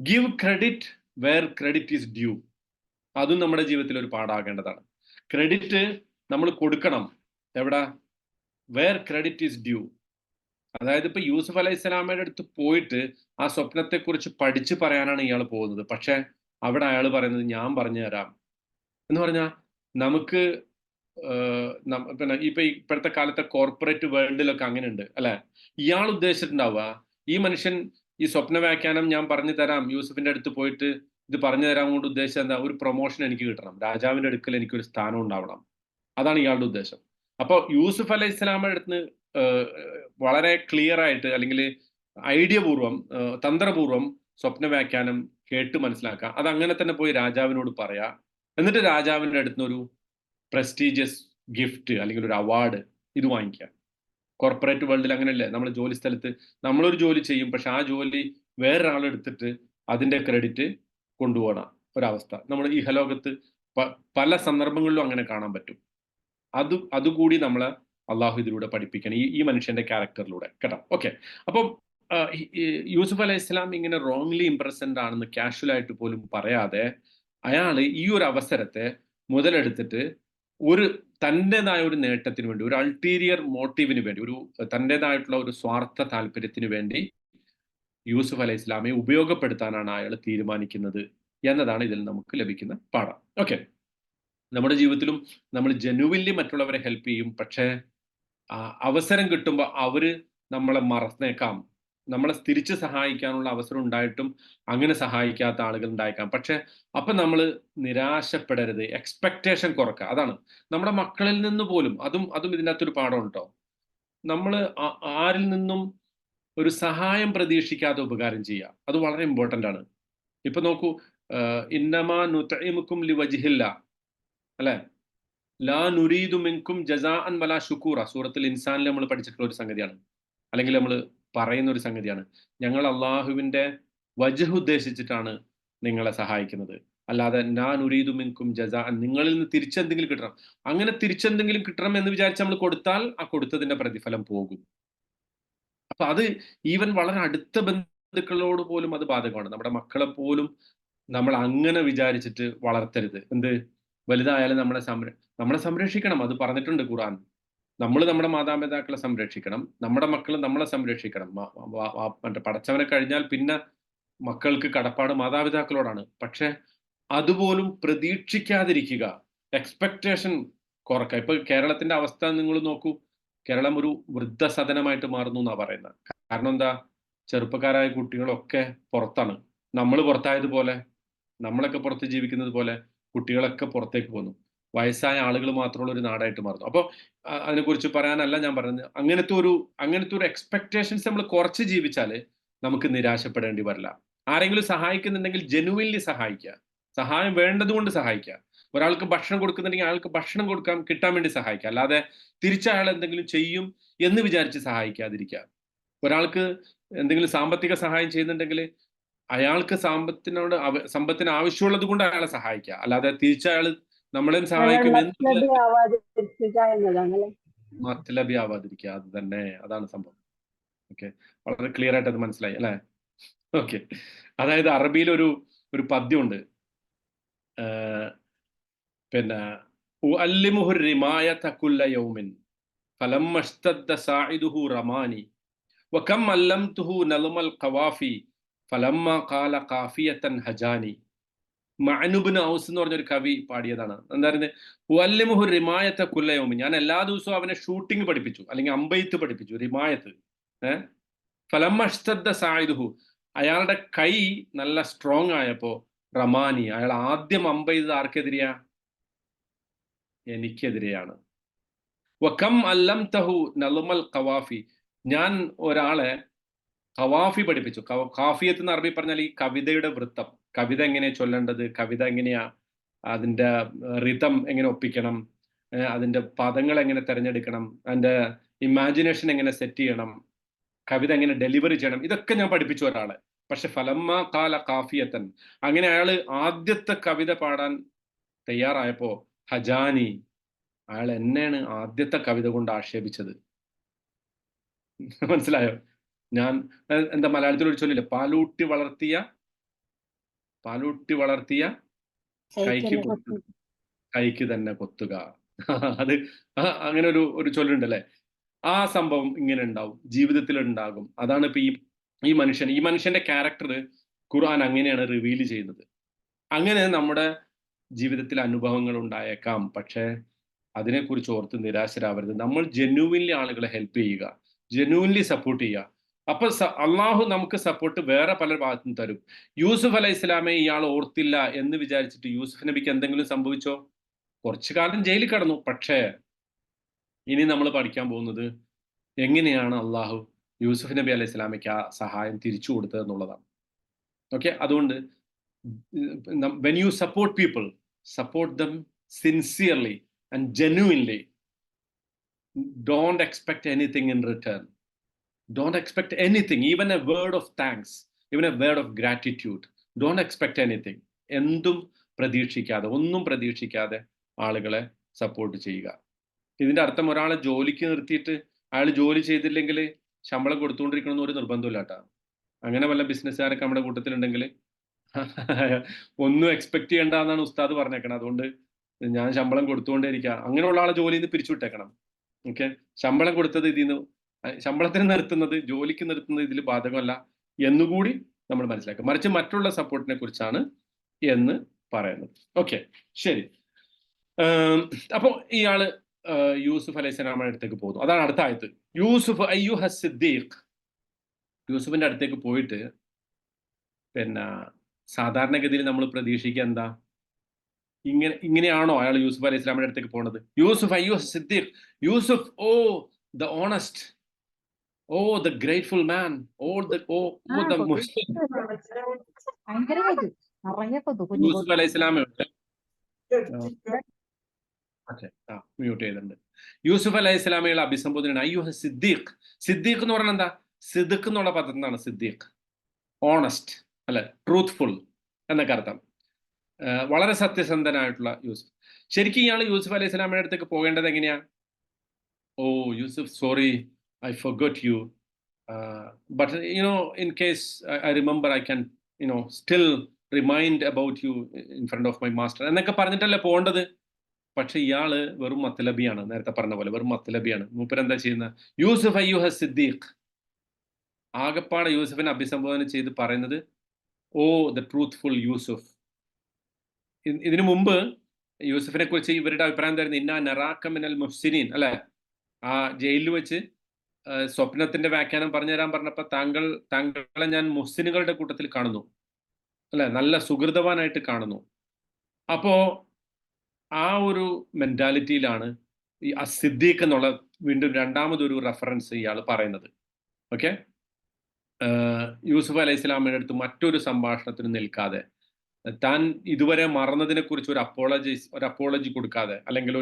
give credit where credit is due, അതും നമ്മുടെ ജീവിതത്തിൽ ഒരു പാഠാകേണ്ടതാണ്. ക്രെഡിറ്റ് നമ്മൾ കൊടുക്കണം എവിടെ? Where credit is due. അതായത് ഇപ്പൊ യൂസുഫ് അലൈഹി സ്വലാമയുടെ അടുത്ത് പോയിട്ട് ആ സ്വപ്നത്തെക്കുറിച്ച് പഠിച്ചു പറയാനാണ് ഇയാൾ പോകുന്നത്. പക്ഷെ അവിടെ അയാൾ പറയുന്നത് ഞാൻ പറഞ്ഞു തരാം എന്ന് പറഞ്ഞാൽ നമുക്ക് പിന്നെ ഇപ്പോഴത്തെ കാലത്തെ കോർപ്പറേറ്റ് വേൾഡിലൊക്കെ അങ്ങനെ ഉണ്ട് അല്ലെ? ഇയാൾ ഉദ്ദേശിച്ചിട്ടുണ്ടാവുക ഈ മനുഷ്യൻ ഈ സ്വപ്ന വ്യാഖ്യാനം ഞാൻ പറഞ്ഞു തരാം, യൂസുഫിന്റെ അടുത്ത് പോയിട്ട് ഇത് പറഞ്ഞു തരാൻ കൊണ്ട് ഉദ്ദേശിച്ചത് എന്താ? ഒരു പ്രൊമോഷൻ എനിക്ക് കിട്ടണം, രാജാവിന്റെ അടുക്കൽ എനിക്കൊരു സ്ഥാനം ഉണ്ടാവണം. അതാണ് ഇയാളുടെ ഉദ്ദേശം. അപ്പോൾ യൂസുഫ് അലൈഹി സ്വലാമയുടെ അടുത്ത് വളരെ ക്ലിയർ ആയിട്ട് അല്ലെങ്കിൽ ഐഡിയ പൂർവ്വം തന്ത്രപൂർവ്വം സ്വപ്ന വ്യാഖ്യാനം കേട്ട് മനസ്സിലാക്കുക. അത് അങ്ങനെ തന്നെ പോയി രാജാവിനോട് പറയാ. എന്നിട്ട് രാജാവിൻ്റെ അടുത്തുനിന്നൊരു പ്രസ്റ്റീജിയസ് ഗിഫ്റ്റ് അല്ലെങ്കിൽ ഒരു അവാർഡ് ഇത് വാങ്ങിക്കുക. കോർപ്പറേറ്റ് വേൾഡിൽ അങ്ങനെയല്ലേ? നമ്മൾ ജോലി സ്ഥലത്ത് നമ്മളൊരു ജോലി ചെയ്യും, പക്ഷെ ആ ജോലി വേറൊരാളെടുത്തിട്ട് അതിൻ്റെ ക്രെഡിറ്റ് കൊണ്ടുപോകണ ഒരവസ്ഥ നമ്മൾ ഇഹലോകത്ത് പല സന്ദർഭങ്ങളിലും അങ്ങനെ കാണാൻ പറ്റും. അതുകൂടി നമ്മളെ അള്ളാഹു ഇതിലൂടെ പഠിപ്പിക്കണം, ഈ മനുഷ്യന്റെ ക്യാരക്ടറിലൂടെ കേട്ടോ. ഓക്കെ, അപ്പം യൂസുഫ് അലൈഹി ഇസ്ലാം ഇങ്ങനെ റോങ്ലി ഇംപ്രസന്റ് ആണെന്ന് കാഷ്വൽ ആയിട്ട് പോലും പറയാതെ അയാൾ ഈ ഒരു അവസരത്തെ മുതലെടുത്തിട്ട് തൻ്റെതായ ഒരു നേട്ടത്തിന് വേണ്ടി, ഒരു അൾട്ടീരിയർ മോട്ടീവിന് വേണ്ടി, ഒരു തൻ്റെതായിട്ടുള്ള ഒരു സ്വാർത്ഥ താല്പര്യത്തിന് വേണ്ടി യൂസുഫ് അലൈഹി ഇസ്ലാമെ ഉപയോഗപ്പെടുത്താനാണ് അയാൾ തീരുമാനിക്കുന്നത് എന്നതാണ് ഇതിൽ നമുക്ക് ലഭിക്കുന്ന പാഠം. ഓക്കെ, നമ്മുടെ ജീവിതത്തിലും നമ്മൾ ജനുവിൻലി മറ്റുള്ളവരെ ഹെൽപ്പ് ചെയ്യും, പക്ഷേ അവസരം കിട്ടുമ്പോൾ അവര് നമ്മളെ മറന്നേക്കാം. നമ്മളെ തിരിച്ച് സഹായിക്കാനുള്ള അവസരം ഉണ്ടായിട്ടും അങ്ങനെ സഹായിക്കാത്ത ആളുകൾ ഉണ്ടായേക്കാം. പക്ഷെ അപ്പൊ നമ്മൾ നിരാശപ്പെടരുത്, എക്സ്പെക്ടേഷൻ കുറക്കുക. അതാണ് നമ്മുടെ മക്കളിൽ നിന്ന് പോലും, അതും ഇതിൻ്റെ അകത്തൊരു പാഠം ഉണ്ടോ. നമ്മൾ ആരിൽ നിന്നും ഒരു സഹായം പ്രതീക്ഷിക്കാതെ ഉപകാരം ചെയ്യുക, അത് വളരെ ഇമ്പോർട്ടൻ്റ് ആണ്. ഇപ്പൊ നോക്കൂ, ഇന്നമാ നുതഇമുക്കും ലിവജ്ഹില്ല അല്ലെ, ലാ നുരീദു മിൻകും ജസാഅൻ വലാ ശുക്കൂറ, സൂറത്തുൽ ഇൻസാനിൽ നമ്മൾ പഠിച്ചിട്ടുള്ള ഒരു സംഗതിയാണ്, അല്ലെങ്കിൽ നമ്മൾ പറയുന്ന ഒരു സംഗതിയാണ്. ഞങ്ങൾ അള്ളാഹുവിന്റെ വജ്ഹ് ഉദ്ദേശിച്ചിട്ടാണ് നിങ്ങളെ സഹായിക്കുന്നത്, അല്ലാതെ നാ നുരീദു മിൻകും ജസാഅൻ, നിങ്ങളിൽ നിന്ന് തിരിച്ചെന്തെങ്കിലും കിട്ടണം. അങ്ങനെ തിരിച്ചെന്തെങ്കിലും കിട്ടണം എന്ന് വിചാരിച്ച് നമ്മൾ കൊടുത്താൽ ആ കൊടുത്തതിന്റെ പ്രതിഫലം പോകും. അപ്പൊ അത് ഈവൻ വളരെ അടുത്ത ബന്ധുക്കളോട് പോലും അത് ബാധകമാണ്. നമ്മുടെ മക്കളെ പോലും നമ്മൾ അങ്ങനെ വിചാരിച്ചിട്ട് വളർത്തരുത്. എന്ത് വലുതായാലും നമ്മളെ സംരക്ഷിക്കണം. അത് പറഞ്ഞിട്ടുണ്ട് ഖുർആൻ. നമ്മൾ നമ്മുടെ മാതാപിതാക്കളെ സംരക്ഷിക്കണം, നമ്മുടെ മക്കൾ നമ്മളെ സംരക്ഷിക്കണം. മറ്റേ പടച്ചവനെ കഴിഞ്ഞാൽ പിന്നെ മക്കൾക്ക് കടപ്പാട് മാതാപിതാക്കളോടാണ്. പക്ഷെ അതുപോലും പ്രതീക്ഷിക്കാതിരിക്കുക, എക്സ്പെക്ടേഷൻ കുറക്കുക. ഇപ്പൊ കേരളത്തിന്റെ അവസ്ഥ നിങ്ങൾ നോക്കൂ, കേരളം ഒരു വൃദ്ധസദനമായിട്ട് മാറുന്നു എന്നാ പറയുന്നത്. കാരണം എന്താ? ചെറുപ്പക്കാരായ കുട്ടികളൊക്കെ പുറത്താണ്. നമ്മൾ പുറത്തായതുപോലെ, നമ്മളൊക്കെ പുറത്ത് ജീവിക്കുന്നത് പോലെ കുട്ടികളൊക്കെ പുറത്തേക്ക് പോകുന്നു. വയസ്സായ ആളുകൾ മാത്രമുള്ള ഒരു നാടായിട്ട് മാറുന്നു. അപ്പോൾ അതിനെക്കുറിച്ച് പറയാനല്ല ഞാൻ പറയുന്നത്. അങ്ങനത്തെ ഒരു എക്സ്പെക്ടേഷൻസ് നമ്മൾ കുറച്ച് ജീവിച്ചാൽ നമുക്ക് നിരാശപ്പെടേണ്ടി വരില്ല. ആരെങ്കിലും സഹായിക്കുന്നുണ്ടെങ്കിൽ ജെനുവിൻലി സഹായിക്കുക, സഹായം വേണ്ടതുകൊണ്ട് സഹായിക്കുക. ഒരാൾക്ക് ഭക്ഷണം കൊടുക്കുന്നുണ്ടെങ്കിൽ അയാൾക്ക് ഭക്ഷണം കിട്ടാൻ വേണ്ടി സഹായിക്കുക, അല്ലാതെ തിരിച്ച് അയാൾ എന്തെങ്കിലും ചെയ്യും എന്ന് വിചാരിച്ച് സഹായിക്കാതിരിക്കുക. ഒരാൾക്ക് എന്തെങ്കിലും സാമ്പത്തിക സഹായം ചെയ്യുന്നുണ്ടെങ്കിൽ അയാൾക്ക് സമ്പത്തിന് ആവശ്യമുള്ളത് കൊണ്ട് അയാളെ സഹായിക്കുക, അല്ലാതെ തിരിച്ച് അയാൾ നമ്മളെയും സഹായിക്കും മത്ലബി ആവാതിരിക്കുക. അത് തന്നെ, അതാണ് സംഭവം. ഓക്കെ, വളരെ ക്ലിയർ ആയിട്ട് അത് മനസ്സിലായി അല്ലേ? ഓക്കെ, അതായത് അറബിയിൽ ഒരു പദ്യമുണ്ട്, പിന്നെ ഉഅല്ലിമുഹു റിമായത കുല്ല യൗമിൻ ഫലമ്മ ഇസ്തദ്ദ സാഇദുഹു റമാനി വകം അല്ലംതുഹു നൽമൽ ഖവാഫി ഫലമ്മ ഖാല ഖാഫിയതൻ ഹജാനി. മഅനുബ്നു ഔസ് എന്ന് പറഞ്ഞൊരു കവി പാടിയതാണ്. എന്തായിരുന്നു? ഉഅല്ലിമുഹു റിമായത കുല്ല യൗമിൻ, ഞാൻ എല്ലാ ദിവസവും അവനെ ഷൂട്ടിംഗ് പഠിപ്പിച്ചു, അല്ലെങ്കിൽ അമ്പെയ്ത്ത് പഠിപ്പിച്ചു. റിമായത്ത്. ഫലമ്മ ഇസ്തദ്ദ സാഇദുഹു, അയാളുടെ കൈ നല്ല സ്ട്രോങ് ആയപ്പോ റമാനി, അയാൾ ആദ്യം അമ്പെയ്ത് ആർക്കെതിരെയാ? എനിക്കെതിരെയാണ്. വകം അല്ലംതഹു നൽമൽ ഖവാഫി, ഞാൻ ഒരാളെ ഖവാഫി പഠിപ്പിച്ചു. ഖാഫിയത്ത് എന്ന് അറബി പറഞ്ഞാൽ ഈ കവിതയുടെ വൃത്തം, കവിത എങ്ങനെയാ ചൊല്ലേണ്ടത്, കവിത എങ്ങനെയാ അതിൻ്റെ റിതം എങ്ങനെ ഒപ്പിക്കണം, അതിൻ്റെ പദങ്ങൾ എങ്ങനെ തിരഞ്ഞെടുക്കണം, അതിൻ്റെ ഇമാജിനേഷൻ എങ്ങനെ സെറ്റ് ചെയ്യണം, കവിത എങ്ങനെ ഡെലിവറി ചെയ്യണം, ഇതൊക്കെ ഞാൻ പഠിപ്പിച്ചു ഒരാളെ. പക്ഷെ ഫലമ്മ കാല കാഫിയത്തൻ, അങ്ങനെ അയാൾ ആദ്യത്തെ കവിത പാടാൻ തയ്യാറായപ്പോ ഹജാനി, അയാൾ എന്നെയാണ് ആദ്യത്തെ കവിത കൊണ്ട് ആക്ഷേപിച്ചത്. മനസ്സിലായോ? ഞാൻ എന്താ മലയാളത്തിൽ ഒരു ചൊല്ലില്ല, പാലൂട്ടി വളർത്തിയ കൈക്ക് തന്നെ കൊത്തുക. അത് അങ്ങനെ ഒരു ചൊല്ലുണ്ട് അല്ലെ. ആ സംഭവം ഇങ്ങനെ ഉണ്ടാവും, ജീവിതത്തിൽ ഉണ്ടാകും. അതാണ് ഇപ്പൊ ഈ മനുഷ്യന്റെ ക്യാരക്ടർ ഖുർആൻ അങ്ങനെയാണ് റിവീൽ ചെയ്യുന്നത്. അങ്ങനെ നമ്മുടെ ജീവിതത്തിൽ അനുഭവങ്ങൾ ഉണ്ടായേക്കാം, പക്ഷേ അതിനെക്കുറിച്ച് ഓർത്ത് നിരാശരാവരുത്. നമ്മൾ ജെന്യുവിൻലി ആളുകളെ ഹെൽപ്പ് ചെയ്യുക, ജെന്യുവിൻലി സപ്പോർട്ട് ചെയ്യുക. അപ്പൊ അള്ളാഹു നമുക്ക് സപ്പോർട്ട് വേറെ പല ഭാഗത്തും തരും. യൂസുഫ് അലൈഹി ഇസ്ലാമെ ഇയാൾ ഓർത്തില്ല എന്ന് വിചാരിച്ചിട്ട് യൂസുഫ് നബിക്ക് എന്തെങ്കിലും സംഭവിച്ചോ? കുറച്ചു കാലം ജയിലിൽ കടന്നു. പക്ഷേ ഇനി നമ്മൾ പഠിക്കാൻ പോകുന്നത് എങ്ങനെയാണ് അള്ളാഹു യൂസുഫ് നബി അലൈഹി ഇസ്ലാമയ്ക്ക് ആ സഹായം തിരിച്ചു കൊടുത്തത് എന്നുള്ളതാണ്. ഓക്കെ, അതുകൊണ്ട് when you support them sincerely and genuinely, don't expect anything in return. Don't expect anything, even a word of thanks, even a word of gratitude. Don't expect anything. ഒന്നും പ്രതീക്ഷിക്കാതെ ആളുകളെ സപ്പോർട്ട് ചെയ്യുക. ഇതിന്റെ അർത്ഥം ഒരാളെ ജോലിക്ക് നിർത്തിയിട്ട് അയാൾ ജോലി ചെയ്തില്ലെങ്കിൽ ശമ്പളം കൊടുത്തുകൊണ്ടിരിക്കണമെന്ന് ഒരു നിർബന്ധമില്ല കേട്ടോ. അങ്ങനെ വല്ല ബിസിനസ്സുകാരൊക്കെ നമ്മുടെ കൂട്ടത്തിലുണ്ടെങ്കിൽ ഒന്നും എക്സ്പെക്ട് ചെയ്യേണ്ട എന്നാണ് ഉസ്താദ് പറഞ്ഞേക്കണം. അതുകൊണ്ട് ഞാൻ ശമ്പളം കൊടുത്തുകൊണ്ടേയിരിക്കുക, അങ്ങനെയുള്ള ആളെ ജോലിയിൽ നിന്ന് പിരിച്ചുവിട്ടേക്കണം. ഓക്കെ, ശമ്പളം കൊടുത്തത് ശമ്പളത്തിന് നിർത്തുന്നത്, ജോലിക്ക് നിർത്തുന്നത് ഇതിൽ ബാധകമല്ല എന്നുകൂടി നമ്മൾ മനസ്സിലാക്കുക. മറിച്ച് മറ്റുള്ള സപ്പോർട്ടിനെ കുറിച്ചാണ് എന്ന് പറയുന്നത്. ഓക്കെ, ശരി. അപ്പോൾ ഇയാള് യൂസുഫ് അലൈഹി സ്വലാമിന്റെ അടുത്തേക്ക് പോകുന്നു. അതാണ് അടുത്ത ആയത്ത്. യൂസുഫ് അയ്യുഹ സിദ്ദീഖ്, യൂസുഫിന്റെ അടുത്തേക്ക് പോയിട്ട് പിന്നെ സാധാരണഗതിയിൽ നമ്മൾ പ്രതീക്ഷിക്കുക എന്താ, ഇങ്ങനെയാണോ അയാൾ യൂസുഫ് അലൈഹി സ്വലാമിന്റെ അടുത്തേക്ക് പോകുന്നത്? യൂസുഫ് അയ്യുഹ സിദ്ദീഖ്, Yusuf, O the honest, O the grateful man, Yusuf അലൈഹി സ്വലാമയുണ്ട്. മ്യൂട്ട് ചെയ്തിട്ടുണ്ട്. യൂസുഫ് അലൈഹി സ്വലാമയുടെ അഭിസംബോധന അയ്യുഹ സിദ്ദീഖ്. സിദ്ദീഖ് എന്ന് പറഞ്ഞാൽ എന്താ? സിദ്ദീഖ് എന്നുള്ള പദത്തിനാണ് സിദ്ദീഖ്, ഓണസ്റ്റ് അല്ലെ, ട്രൂത്ത്ഫുൾ എന്നൊക്കെ അർത്ഥം. വളരെ സത്യസന്ധനായിട്ടുള്ള യൂസുഫ്. ശരിക്കും ഇയാൾ യൂസുഫ് അലൈഹി സ്വലാമയുടെ അടുത്തേക്ക് പോകേണ്ടത് എങ്ങനെയാ? O Yusuf, sorry, I forgot you, but in case I remember, I can still remind about you in front of my master എന്നൊക്കെ പറഞ്ഞിട്ടല്ലേ പോകേണ്ടത്. പക്ഷെ ഇയാള് വെറും മത്ലബിയാണ്. നേരത്തെ പറഞ്ഞ പോലെ വെറും മത്ലബിയാണ്. മൂപ്പരെന്താ ചെയ്യുന്നത്? യൂസുഫ് അയ്യുഹ സിദ്ദീഖ്. ആകപ്പാടെ യൂസുഫിനെ അഭിസംബോധന ചെയ്ത് പറയുന്നത് ഓ ദ ട്രൂത്ത്ഫുൾ യൂസുഫ്. ഇതിനു മുമ്പ് യൂസുഫിനെ കുറിച്ച് ഇവരുടെ അഭിപ്രായം എന്തായിരുന്നു? ഇന്നാ നറാക മിനൽ മുഹ്സിനീൻ അല്ലെ. ആ ജയിലിൽ വെച്ച് സ്വപ്നത്തിന്റെ വ്യാഖ്യാനം പറഞ്ഞുതരാൻ പറഞ്ഞപ്പോൾ താങ്കളെ ഞാൻ മുഹ്സിനുകളുടെ കൂട്ടത്തിൽ കാണുന്നു അല്ലെ, നല്ല സുഹൃതവാനായിട്ട് കാണുന്നു. അപ്പോ ആ ഒരു മെന്റാലിറ്റിയിലാണ് ഈ സിദ്ദീഖ് എന്നുള്ള വീണ്ടും രണ്ടാമതൊരു റെഫറൻസ് ഇയാൾ പറയുന്നത്. ഓക്കെ, യൂസുഫ് അലൈഹി സ്വലാമിന്റെ അടുത്ത് മറ്റൊരു സംഭാഷണത്തിന് നിൽക്കാതെ, താൻ ഇതുവരെ മറന്നതിനെ കുറിച്ച് ഒരു അപ്പോളജി കൊടുക്കാതെ, അല്ലെങ്കിൽ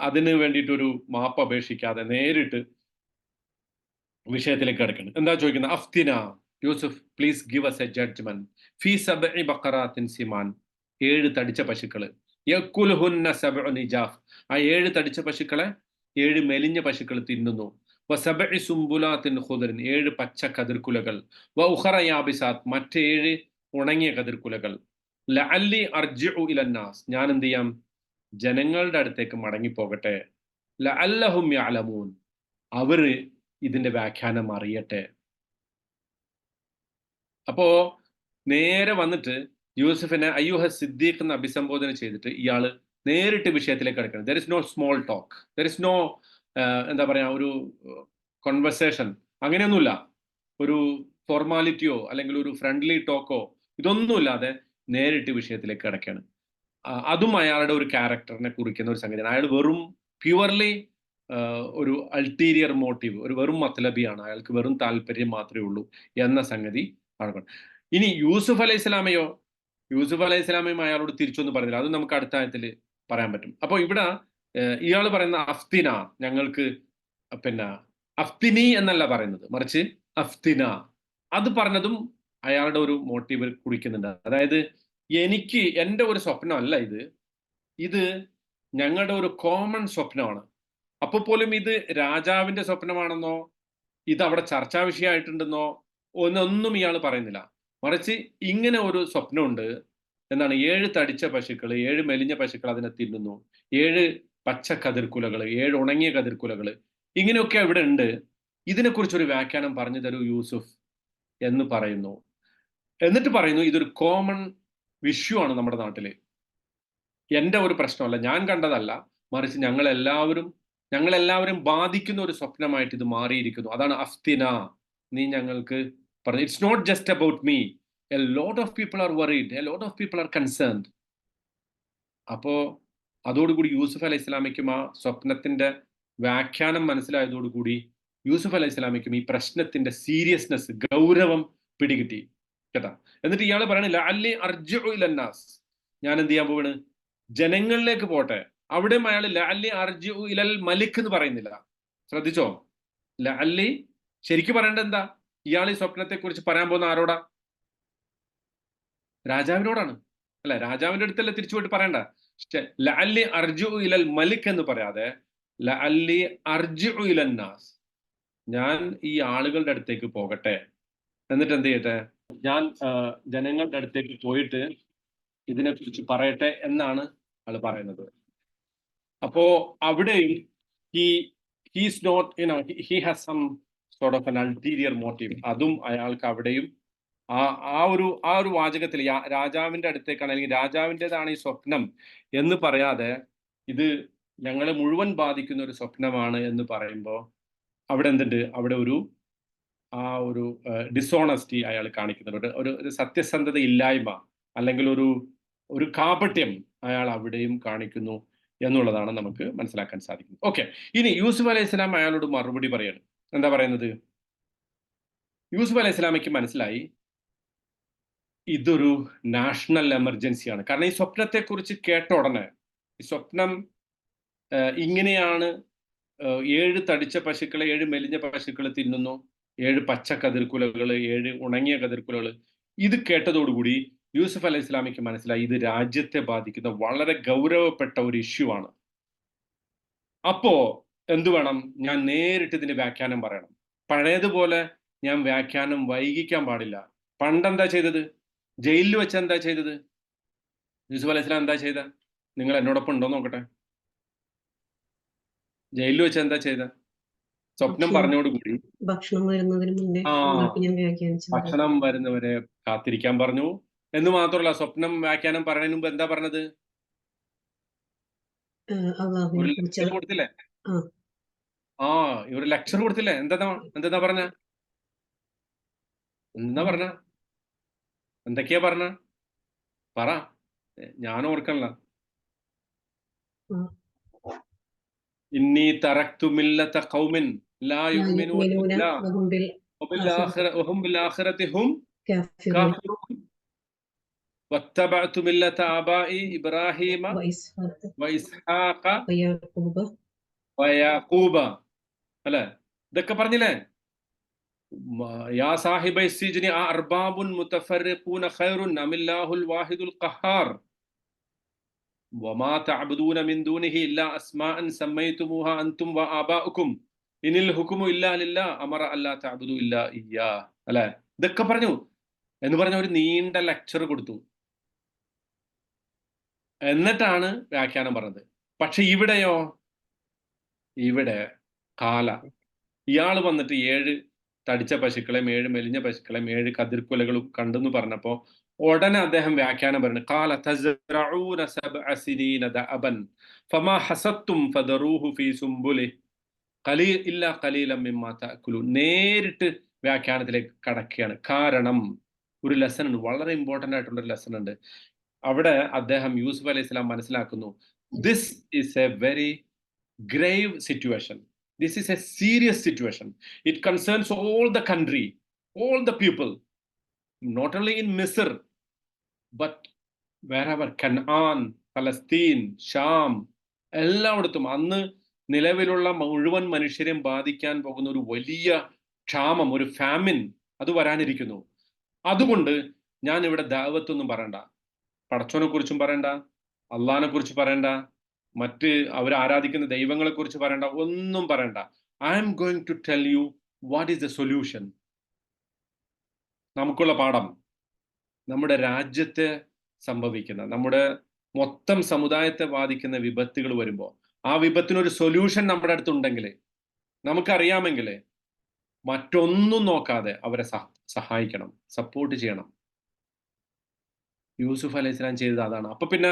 അതിന് വേണ്ടിയിട്ടൊരു മാപ്പ് അപേക്ഷിക്കാതെ നേരിട്ട് വിഷയത്തിലേക്ക് കിടക്കണം. എന്താ ചോദിക്കുന്നത്? അഫ്തിന Yusuf, please give us a judgement ഫീ സബ്ഇ ബഖറാത്തിൻ സിമാൻ. 7 തടിച്ച പശുക്കള്, യക്കുലുഹുന്ന സബ്ഉ നിജാഫ്. ആ 7 തടിച്ച പശുക്കളെ 7 മെലിഞ്ഞ പശുക്കൾ തിന്നുന്നു. വസബ്ഇ സുംബുലാത്തിൻ ഖുദറിൻ, 7 പച്ച കതിർക്കുലകൾ. വ ഉഖറ യാബിസാത്ത്, മറ്റ് 7 ഉണങ്ങിയ കതിർക്കുലകൾ. ലഅല്ലി അർജിഉ ഇലന്നാസ്, ഞാൻ എന്ത് ചെയ്യാം? ജനങ്ങളുടെ അടുത്തേക്ക് മടങ്ങിപ്പോകട്ടെ. ലഅല്ലഹും യഅലമൂൻ, അവര് ഇതിന്റെ വ്യാഖ്യാനം അറിയട്ടെ. അപ്പോ നേരെ വന്നിട്ട് യൂസുഫിനെ അയ്യുഹ സിദ്ദീഖ് എന്ന് അഭിസംബോധന ചെയ്തിട്ട് ഇയാള് നേരിട്ട് വിഷയത്തിലേക്ക് കിടക്കണം. There is no small talk, there is no എന്താ പറയാ, ഒരു കോൺവെർസേഷൻ, അങ്ങനെയൊന്നുമില്ല. ഒരു ഫോർമാലിറ്റിയോ അല്ലെങ്കിൽ ഒരു ഫ്രണ്ട്ലി ടോക്കോ ഇതൊന്നുമില്ലാതെ നേരിട്ട് വിഷയത്തിലേക്ക് കിടക്കുകയാണ്. അതും അയാളുടെ ഒരു ക്യാരക്ടറിനെ കുറിക്കുന്ന ഒരു സംഗതിയാണ്. അയാൾ വെറും പ്യുവർലി ഒരു അൾട്ടീരിയർ മോട്ടീവ്, ഒരു വെറും മത്ലബിയാണ്. അയാൾക്ക് വെറും താല്പര്യം മാത്രമേ ഉള്ളൂ എന്ന സംഗതി ആണ്. ഇനി യൂസുഫ് അലൈഹി സ്വലാമയോ, യൂസുഫ് അലൈഹി സ്വലാമയും അയാളോട് തിരിച്ചൊന്നും പറഞ്ഞില്ല. അത് നമുക്ക് അടുത്ത ആയത്തിൽ പറയാൻ പറ്റും. അപ്പോൾ ഇവിടെ ഇയാൾ പറയുന്ന അഫ്തിന, ഞങ്ങൾക്ക് പിന്നെ അഫ്തിനി എന്നല്ല പറയുന്നത്, മറിച്ച് അഫ്തിന. അത് പറഞ്ഞതും അയാളുടെ ഒരു മോട്ടീവ് കുറിക്കുന്നുണ്ട്. അതായത് എനിക്ക് എൻ്റെ ഒരു സ്വപ്നമല്ല ഇത്, ഇത് ഞങ്ങളുടെ ഒരു കോമൺ സ്വപ്നമാണ്. അപ്പൊ പോലും ഇത് രാജാവിന്റെ സ്വപ്നമാണെന്നോ ഇത് അവിടെ ചർച്ചാ വിഷയമായിട്ടുണ്ടെന്നോ ഒന്നും ഇയാൾ പറയുന്നില്ല. മറിച്ച് ഇങ്ങനെ ഒരു സ്വപ്നമുണ്ട് എന്നാണ്. 7 തടിച്ച പശുക്കൾ, 7 മെലിഞ്ഞ പശുക്കൾ അതിനെ തിന്നുന്നു, 7 പച്ച കതിർക്കുലകൾ, 7 ഉണങ്ങിയ കതിർക്കുലകൾ, ഇങ്ങനെയൊക്കെ അവിടെ ഉണ്ട്. ഇതിനെക്കുറിച്ചൊരു വ്യാഖ്യാനം പറഞ്ഞു തരൂ യൂസുഫ് എന്ന് പറയുന്നു. എന്നിട്ട് പറയുന്നു ഇതൊരു കോമൺ ഇഷ്യൂ ആണ് നമ്മുടെ നാട്ടില്. എൻ്റെ ഒരു പ്രശ്നമല്ല, ഞാൻ കണ്ടതല്ല, മറിച്ച് ഞങ്ങളെല്ലാവരും ബാധിക്കുന്ന ഒരു സ്വപ്നമായിട്ട് ഇത് മാറിയിരിക്കുന്നു. അതാണ് അഫ്തിന, നീ ഞങ്ങൾക്ക് പറഞ്ഞു. It's not just about me, a lot of people are worried, a lot of people are concerned. അപ്പോ അതോടുകൂടി യൂസുഫ് അലൈഹി ഇസ്ലാമിക്കും ആ സ്വപ്നത്തിന്റെ വ്യാഖ്യാനം മനസ്സിലായതോടുകൂടി യൂസുഫ് അലൈഹി ഇസ്ലാമിക്കും ഈ പ്രശ്നത്തിന്റെ സീരിയസ്നെസ്, ഗൗരവം പിടികിട്ടി കേട്ടാ. എന്നിട്ട് ഇയാൾ പറയണില്ല അല്ലി അർജിഉ ഇലന്നാസ്, ഞാൻ എന്ത് ചെയ്യാൻ പോവാണ്, ജനങ്ങളിലേക്ക് പോട്ടെ. അവിടെ അയാൾ ലഅല്ലി അർജിഉ ഇലൽ മലിക് എന്ന് പറയുന്നില്ല. ശ്രദ്ധിച്ചോ, ലഅല്ലി ശരിക്കും പറയേണ്ടത് എന്താ? ഇയാൾ ഈ സ്വപ്നത്തെ കുറിച്ച് പറയാൻ പോകുന്ന ആരോടാ? രാജാവിനോടാണ് അല്ലെ? രാജാവിന്റെ അടുത്തല്ലേ തിരിച്ചു പോയിട്ട് പറയണ്ട. ലഅല്ലി അർജിഉ ഇലൽ മലിക് എന്ന് പറയാതെ ലഅല്ലി അർജിഉ ഇലന്നാസ്, ഞാൻ ഈ ആളുകളുടെ അടുത്തേക്ക് പോകട്ടെ, എന്നിട്ട് എന്ത് ചെയ്യട്ടെ, ഞാൻ ജനങ്ങളുടെ അടുത്തേക്ക് പോയിട്ട് ഇതിനെക്കുറിച്ച് പറയട്ടെ എന്നാണ് ആള് പറയുന്നത്. അപ്പോ അവിടെയും he's not he has some sort of an ulterior motive. അതും അയാൾക്ക് അവിടെയും ആ ഒരു വാചകത്തിൽ രാജാവിന്റെ അടുത്തേക്കാണ്, അല്ലെങ്കിൽ രാജാവിൻ്റെതാണ് ഈ സ്വപ്നം എന്ന് പറയാതെ ഇത് ഞങ്ങളെ മുഴുവൻ ബാധിക്കുന്ന ഒരു സ്വപ്നമാണ് എന്ന് പറയുമ്പോൾ അവിടെ എന്തുണ്ട്, അവിടെ ഒരു ഡിസോണസ്റ്റി അയാൾ കാണിക്കുന്നുണ്ട്. ഒരു സത്യസന്ധത ഇല്ലായ്മ, അല്ലെങ്കിൽ ഒരു കാപട്യം അയാൾ അവിടെയും കാണിക്കുന്നു എന്നുള്ളതാണ് നമുക്ക് മനസ്സിലാക്കാൻ സാധിക്കുന്നത്. ഓക്കെ, ഇനി യൂസുഫ് അലൈഹി സ്വലാം അയാളോട് മറുപടി പറയാണ്. എന്താ പറയുന്നത്? യൂസുഫ് അലൈഹി സ്വലാമയ്ക്ക് മനസ്സിലായി ഇതൊരു നാഷണൽ എമർജൻസിയാണ്. കാരണം ഈ സ്വപ്നത്തെക്കുറിച്ച് കേട്ട ഉടനെ, ഈ സ്വപ്നം ഇങ്ങനെയാണ്, 7 തടിച്ച പശുക്കളെ 7 മെലിഞ്ഞ പശുക്കൾ തിന്നുന്നു, 7 പച്ച കതിർക്കുലകൾ, 7 ഉണങ്ങിയ കതിർക്കുലകൾ, ഇത് കേട്ടതോടുകൂടി യൂസുഫ് അലൈഹി ഇസ്ലാമിക്ക് മനസ്സിലായി ഇത് രാജ്യത്തെ ബാധിക്കുന്ന വളരെ ഗൗരവപ്പെട്ട ഒരു ഇഷ്യൂ ആണ്. അപ്പോ എന്തു വേണം, ഞാൻ നേരിട്ട് ഇതിന്റെ വ്യാഖ്യാനം പറയണം. പഴയതുപോലെ ഞാൻ വ്യാഖ്യാനം വൈകിക്കാൻ പാടില്ല. പണ്ടെന്താ ചെയ്തത്? ജയിലിൽ വെച്ച് എന്താ ചെയ്തത്? യൂസുഫ് അലൈഹി ഇസ്ലാം എന്താ ചെയ്ത? നിങ്ങൾ എന്നോടൊപ്പം ഉണ്ടോ നോക്കട്ടെ. ജയിലിൽ വെച്ച് എന്താ ചെയ്ത? സ്വപ്നം പറഞ്ഞോടുകൂടി ഭക്ഷണം വരുന്നതിന് മുന്നേ ഞാൻ വ്യാഖ്യാനിച്ചു. ഭക്ഷണം വരുന്നവരെ കാത്തിരിക്കാൻ പറഞ്ഞു. എന്ന് മാത്രമല്ല, സ്വപ്നം വ്യാഖ്യാനം പറയുന്നതിന് മുമ്പ് എന്താ പറഞ്ഞത്? ഒരു ലെക്ചർ കൊടുത്തില്ലേ? ഒരു ലെക്ചർ കൊടുത്തില്ലേ? എന്താ പറഞ്ഞ? എന്തൊക്കെയാ പറഞ്ഞ? പറ, ഞാൻ ഓർക്കണല്ല. ഇന്നി തറക്തു മില്ലത ഖൗമിൻ ലാ യുഅ്മിനൂന ബില്ലാഹി വഹും ബിൽ ആഖിറതി ഹും കാഫിറൂൻ വത്തബഅതു മില്ലത ആബാഇ ഇബ്രാഹീമ വഇസ്ഹാഖ വയാഖൂബ. അല്ലേ? ഇതൊക്കെ പറഞ്ഞില്ലേ? യാ സാഹിബൈ സിജ്നി അർബാബുൻ മുതഫർരിഖൂന ഖൈറുൻ അമില്ലാഹുൽ വാഹിദുൽ ഖഹാർ വമാ തഅബുദൂന മിൻ ദൂനിഹി ഇല്ലാ അസ്മാഅൻ സമ്മൈതുമൂഹാ അൻതും വആബാഉകും ഇനിൽ ഹുക്മു ഇല്ലാ ലില്ലാഹ് അമറ അല്ലാ തഅബുദു ഇല്ലാ ഇയ്യാ. അല്ലേ? ഇതൊക്കെ പറഞ്ഞു എന്ന് പറഞ്ഞ ഒരു നീണ്ട ലെക്ചർ കൊടുത്തു. എന്നിട്ടാണ് വ്യാഖ്യാനം പറഞ്ഞത്. പക്ഷെ ഇവിടെയോ, ഇവിടെ ഇയാൾ വന്നിട്ട് 7 തടിച്ച പശുക്കളെയും 7 മെലിഞ്ഞ പശുക്കളെയും 7 കതിർക്കുലകളും കണ്ടെന്ന് പറഞ്ഞപ്പോ ഉടനെ അദ്ദേഹം വ്യാഖ്യാനം പറഞ്ഞു. ഖാല തസ്റഊന സബ്അ സിനീന ദഅബൻ ഫമാ ഹസത്തും ഫദറൂഹു ഫീ സുംബുലിഹി ഇല്ലാ ഖലീലൻ മിമ്മാ തഅകുലൂൻ. നേരിട്ട് വ്യാഖ്യാനത്തിലേക്ക് കടക്കുകയാണ്. കാരണം ഒരു ലെസൺ ഉണ്ട്, വളരെ ഇമ്പോർട്ടന്റ് ആയിട്ടുള്ള ഒരു ലെസൺ ഉണ്ട് അവിടെ. അദ്ദേഹം യൂസുഫ് അലൈഹി സ്വലാം മനസ്സിലാക്കുന്നു, this is A very grave situation. This is a serious situation. It concerns all the country, all the people, not only in Misr, but wherever, Canaan, Palestine, Sham, എല്ലായിടത്തും. അന്ന് നിലവിലുള്ള മുഴുവൻ മനുഷ്യരെയും ബാധിക്കാൻ പോകുന്ന ഒരു വലിയ ക്ഷാമം, ഒരു ഫാമിൻ അത് വരാനിരിക്കുന്നു. അതുകൊണ്ട് ഞാൻ ഇവിടെ ദഅവത്തൊന്നും പറയണ്ട, പടച്ചോനെ കുറിച്ചും പറയണ്ട, അള്ളാഹിനെ കുറിച്ച് പറയണ്ട, മറ്റ് അവർ ആരാധിക്കുന്ന ദൈവങ്ങളെ കുറിച്ച് പറയണ്ട, ഒന്നും പറയണ്ട. I am going to tell you what is the solution. നമുക്കുള്ള പാഠം, നമ്മുടെ രാജ്യത്തെ സംഭവിക്കുന്ന, നമ്മുടെ മൊത്തം സമുദായത്തെ ബാധിക്കുന്ന വിപത്തുകൾ വരുമ്പോൾ ആ വിപത്തിനൊരു സൊല്യൂഷൻ നമ്മുടെ അടുത്തുണ്ടെങ്കിൽ, നമുക്കറിയാമെങ്കിൽ മറ്റൊന്നും നോക്കാതെ അവരെ സഹായിക്കണം, സപ്പോർട്ട് ചെയ്യണം. യൂസുഫ് അലൈഹി സ്വലാം ചെയ്തത് അതാണ്. അപ്പൊ പിന്നെ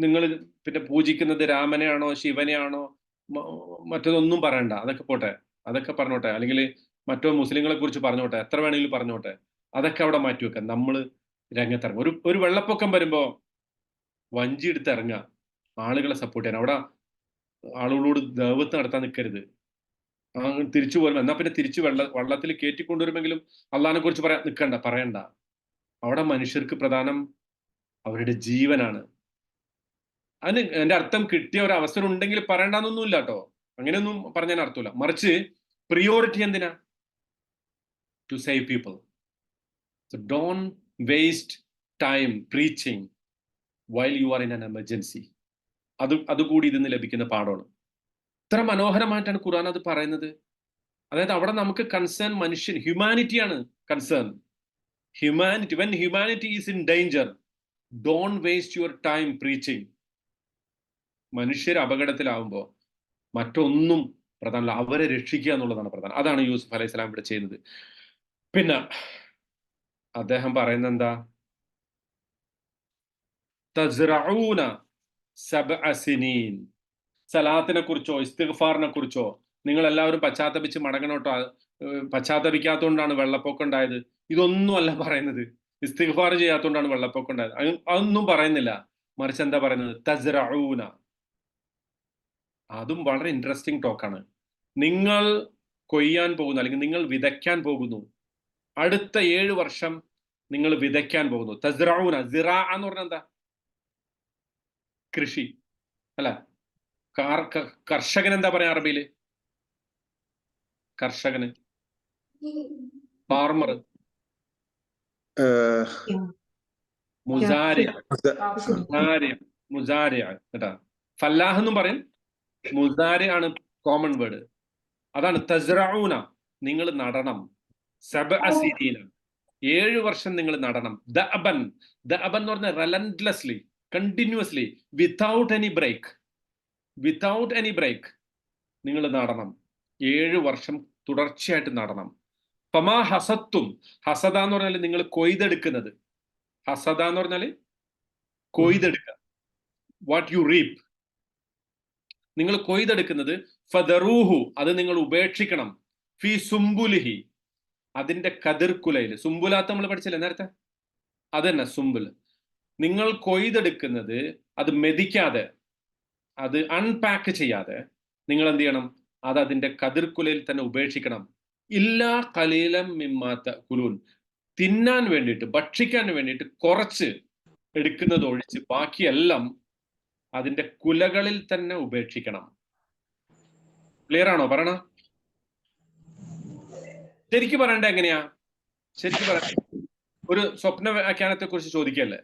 നിങ്ങൾ പിന്നെ പൂജിക്കുന്നത് രാമനെയാണോ ശിവനെയാണോ മറ്റൊന്നും പറയണ്ട, അതൊക്കെ പോട്ടെ, അതൊക്കെ പറഞ്ഞോട്ടെ, അല്ലെങ്കിൽ മറ്റോ മുസ്ലിങ്ങളെ കുറിച്ച് പറഞ്ഞോട്ടെ, എത്ര വേണമെങ്കിലും പറഞ്ഞോട്ടെ, അതൊക്കെ അവിടെ മാറ്റി വെക്കാം. നമ്മൾ രംഗത്തിറങ്ങും. ഒരു വെള്ളപ്പൊക്കം വരുമ്പോ വഞ്ചി എടുത്ത് ഇറങ്ങുക, ആളുകളെ സപ്പോർട്ട് ചെയ്യാൻ. അവിടെ ആളുകളോട് ദഅവത്ത് നടത്താൻ നിൽക്കരുത്. തിരിച്ചു പോലും എന്നാ പിന്നെ തിരിച്ച് വള്ളത്തിൽ കയറ്റിക്കൊണ്ടുവരുമെങ്കിലും അള്ളാഹിനെ കുറിച്ച് പറയണ്ട. അവിടെ മനുഷ്യർക്ക് പ്രധാനം അവരുടെ ജീവനാണ്. അതിന് എന്റെ അർത്ഥം കിട്ടിയ ഒരു അവസരം ഉണ്ടെങ്കിൽ പറയണ്ടെന്നൊന്നുമില്ല കേട്ടോ, അങ്ങനെയൊന്നും പറഞ്ഞാൽ അർത്ഥമില്ല. മറിച്ച് പ്രിയോറിറ്റി എന്തിനാ? To save people. So don't waste time preaching while you are in an emergency. അതുകൂടി ഇതിന്ന് ലഭിക്കുന്ന പാഠമാണ്. ഇത്ര മനോഹരമായിട്ടാണ് ഖുർആൻ അത് പറയുന്നത്. അതായത് അവിടെ നമുക്ക് കൺസേൺ മനുഷ്യൻ, ഹ്യൂമാനിറ്റിയാണ് concern. Humanity, when humanity is in danger, don't waste your time preaching. മനുഷ്യർ അപകടത്തിലാവുമ്പോൾ മറ്റൊന്നും പ്രധാനമല്ല, അവരെ രക്ഷിക്കുക എന്നുള്ളതാണ് പ്രധാനം. അതാണ് യൂസുഫ് അലൈഹി സ്വലാം ഇവിടെ ചെയ്യുന്നത്. പിന്നെ അദ്ദേഹം പറയുന്നത് എന്താ? തസ്റഊന സബ്അ സിനീൻ. സലാത്തിനെ കുറിച്ചോ ഇസ്തിഗ്ഫാറിനെ കുറിച്ചോ, നിങ്ങൾ എല്ലാവരും പശ്ചാത്തപിച്ച് മടങ്ങണോട്ടോ, പശ്ചാത്തപിക്കാത്തതുകൊണ്ടാണ് വെള്ളപ്പൊക്കം ഉണ്ടായത്, ഇതൊന്നും അല്ല പറയുന്നത്. ഇസ്തിഗ്ഫാർ ചെയ്യാത്തതുകൊണ്ടാണ് വെള്ളപ്പൊക്കം ഉണ്ടായത്, അതൊന്നും പറയുന്നില്ല. മറിച്ച് എന്താ പറയുന്നത്? തസ്റഊന. അതും വളരെ ഇൻട്രസ്റ്റിംഗ് ടോക്കാണ്. നിങ്ങൾ കൊയ്യാൻ പോകുന്നു, അല്ലെങ്കിൽ നിങ്ങൾ വിതയ്ക്കാൻ പോകുന്നു. അടുത്ത 7 വർഷം നിങ്ങൾ വിതയ്ക്കാൻ പോകുന്നു. തസ്റഊന, സിറാ എന്ന് പറഞ്ഞാൽ എന്താ? കൃഷി അല്ല. കർഷകൻ എന്താ പറയാ അറബിയില്? കർഷകന്, ഫാർമർ, മുസാരി കേട്ടാ. ഫല്ലാഹ് എന്നും പറയും, മുസാരി ആണ് കോമൺ വേർഡ്. അതാണ് തസ്റഊന, നിങ്ങൾ നടണം. സബ്അ സിനീന, 7 വർഷം നിങ്ങൾ നടണം. ദഅബൻ എന്ന് പറഞ്ഞാൽ റെലന്റ്ലെസ്ലി, കണ്ടിന്യൂസ്ലി, വിത്തൗട്ട് എനി ബ്രേക്ക് നിങ്ങൾ നടണം. 7 വർഷം തുടർച്ചയായിട്ട് നടണം. ഫമാ ഹസത്തും, ഹസദ എന്ന് പറഞ്ഞാൽ നിങ്ങൾ കൊയ്തെടുക്കുന്നത്. ഹസദ എന്ന് പറഞ്ഞാൽ കൊയ്തെടുക്കുക, വാട്ട് യു റീപ്പ്, നിങ്ങൾ കൊയ്തെടുക്കുന്നത്. ഫദറൂഹു, അത് നിങ്ങൾ ഉപേക്ഷിക്കണം. ഫി സുംബുലിഹി, അതിന്റെ കതിർക്കുലയിൽ. സുംബുലാത്ത് നമ്മൾ പഠിച്ചില്ലേ നേരത്തെ, അതന്നെ സുംബുൽ. നിങ്ങൾ കൊയ്തെടുക്കുന്നത് അത് മെതിക്കാതെ, അത് അൺപാക്ക് ചെയ്യാതെ നിങ്ങൾ എന്ത് ചെയ്യണം? അത് അതിന്റെ കതിർക്കുലയിൽ തന്നെ ഉപേക്ഷിക്കണം. ഇല്ലാ ഖലീലം മിമ്മാ തഅകുലൂൻ, തിന്നാൻ വേണ്ടിയിട്ട്, ഭക്ഷിക്കാൻ വേണ്ടിയിട്ട് കുറച്ച് എടുക്കുന്നത് ഒഴിച്ച് ബാക്കിയെല്ലാം അതിന്റെ കുലകളിൽ തന്നെ ഉപേക്ഷിക്കണം. ക്ലിയർ ആണോ? പറയണ ശരിക്കും പറയണ്ട എങ്ങനെയാ? ശരിക്കും പറയണ്ട, ഒരു സ്വപ്ന വ്യാഖ്യാനത്തെ കുറിച്ച് ചോദിക്കല്ലേ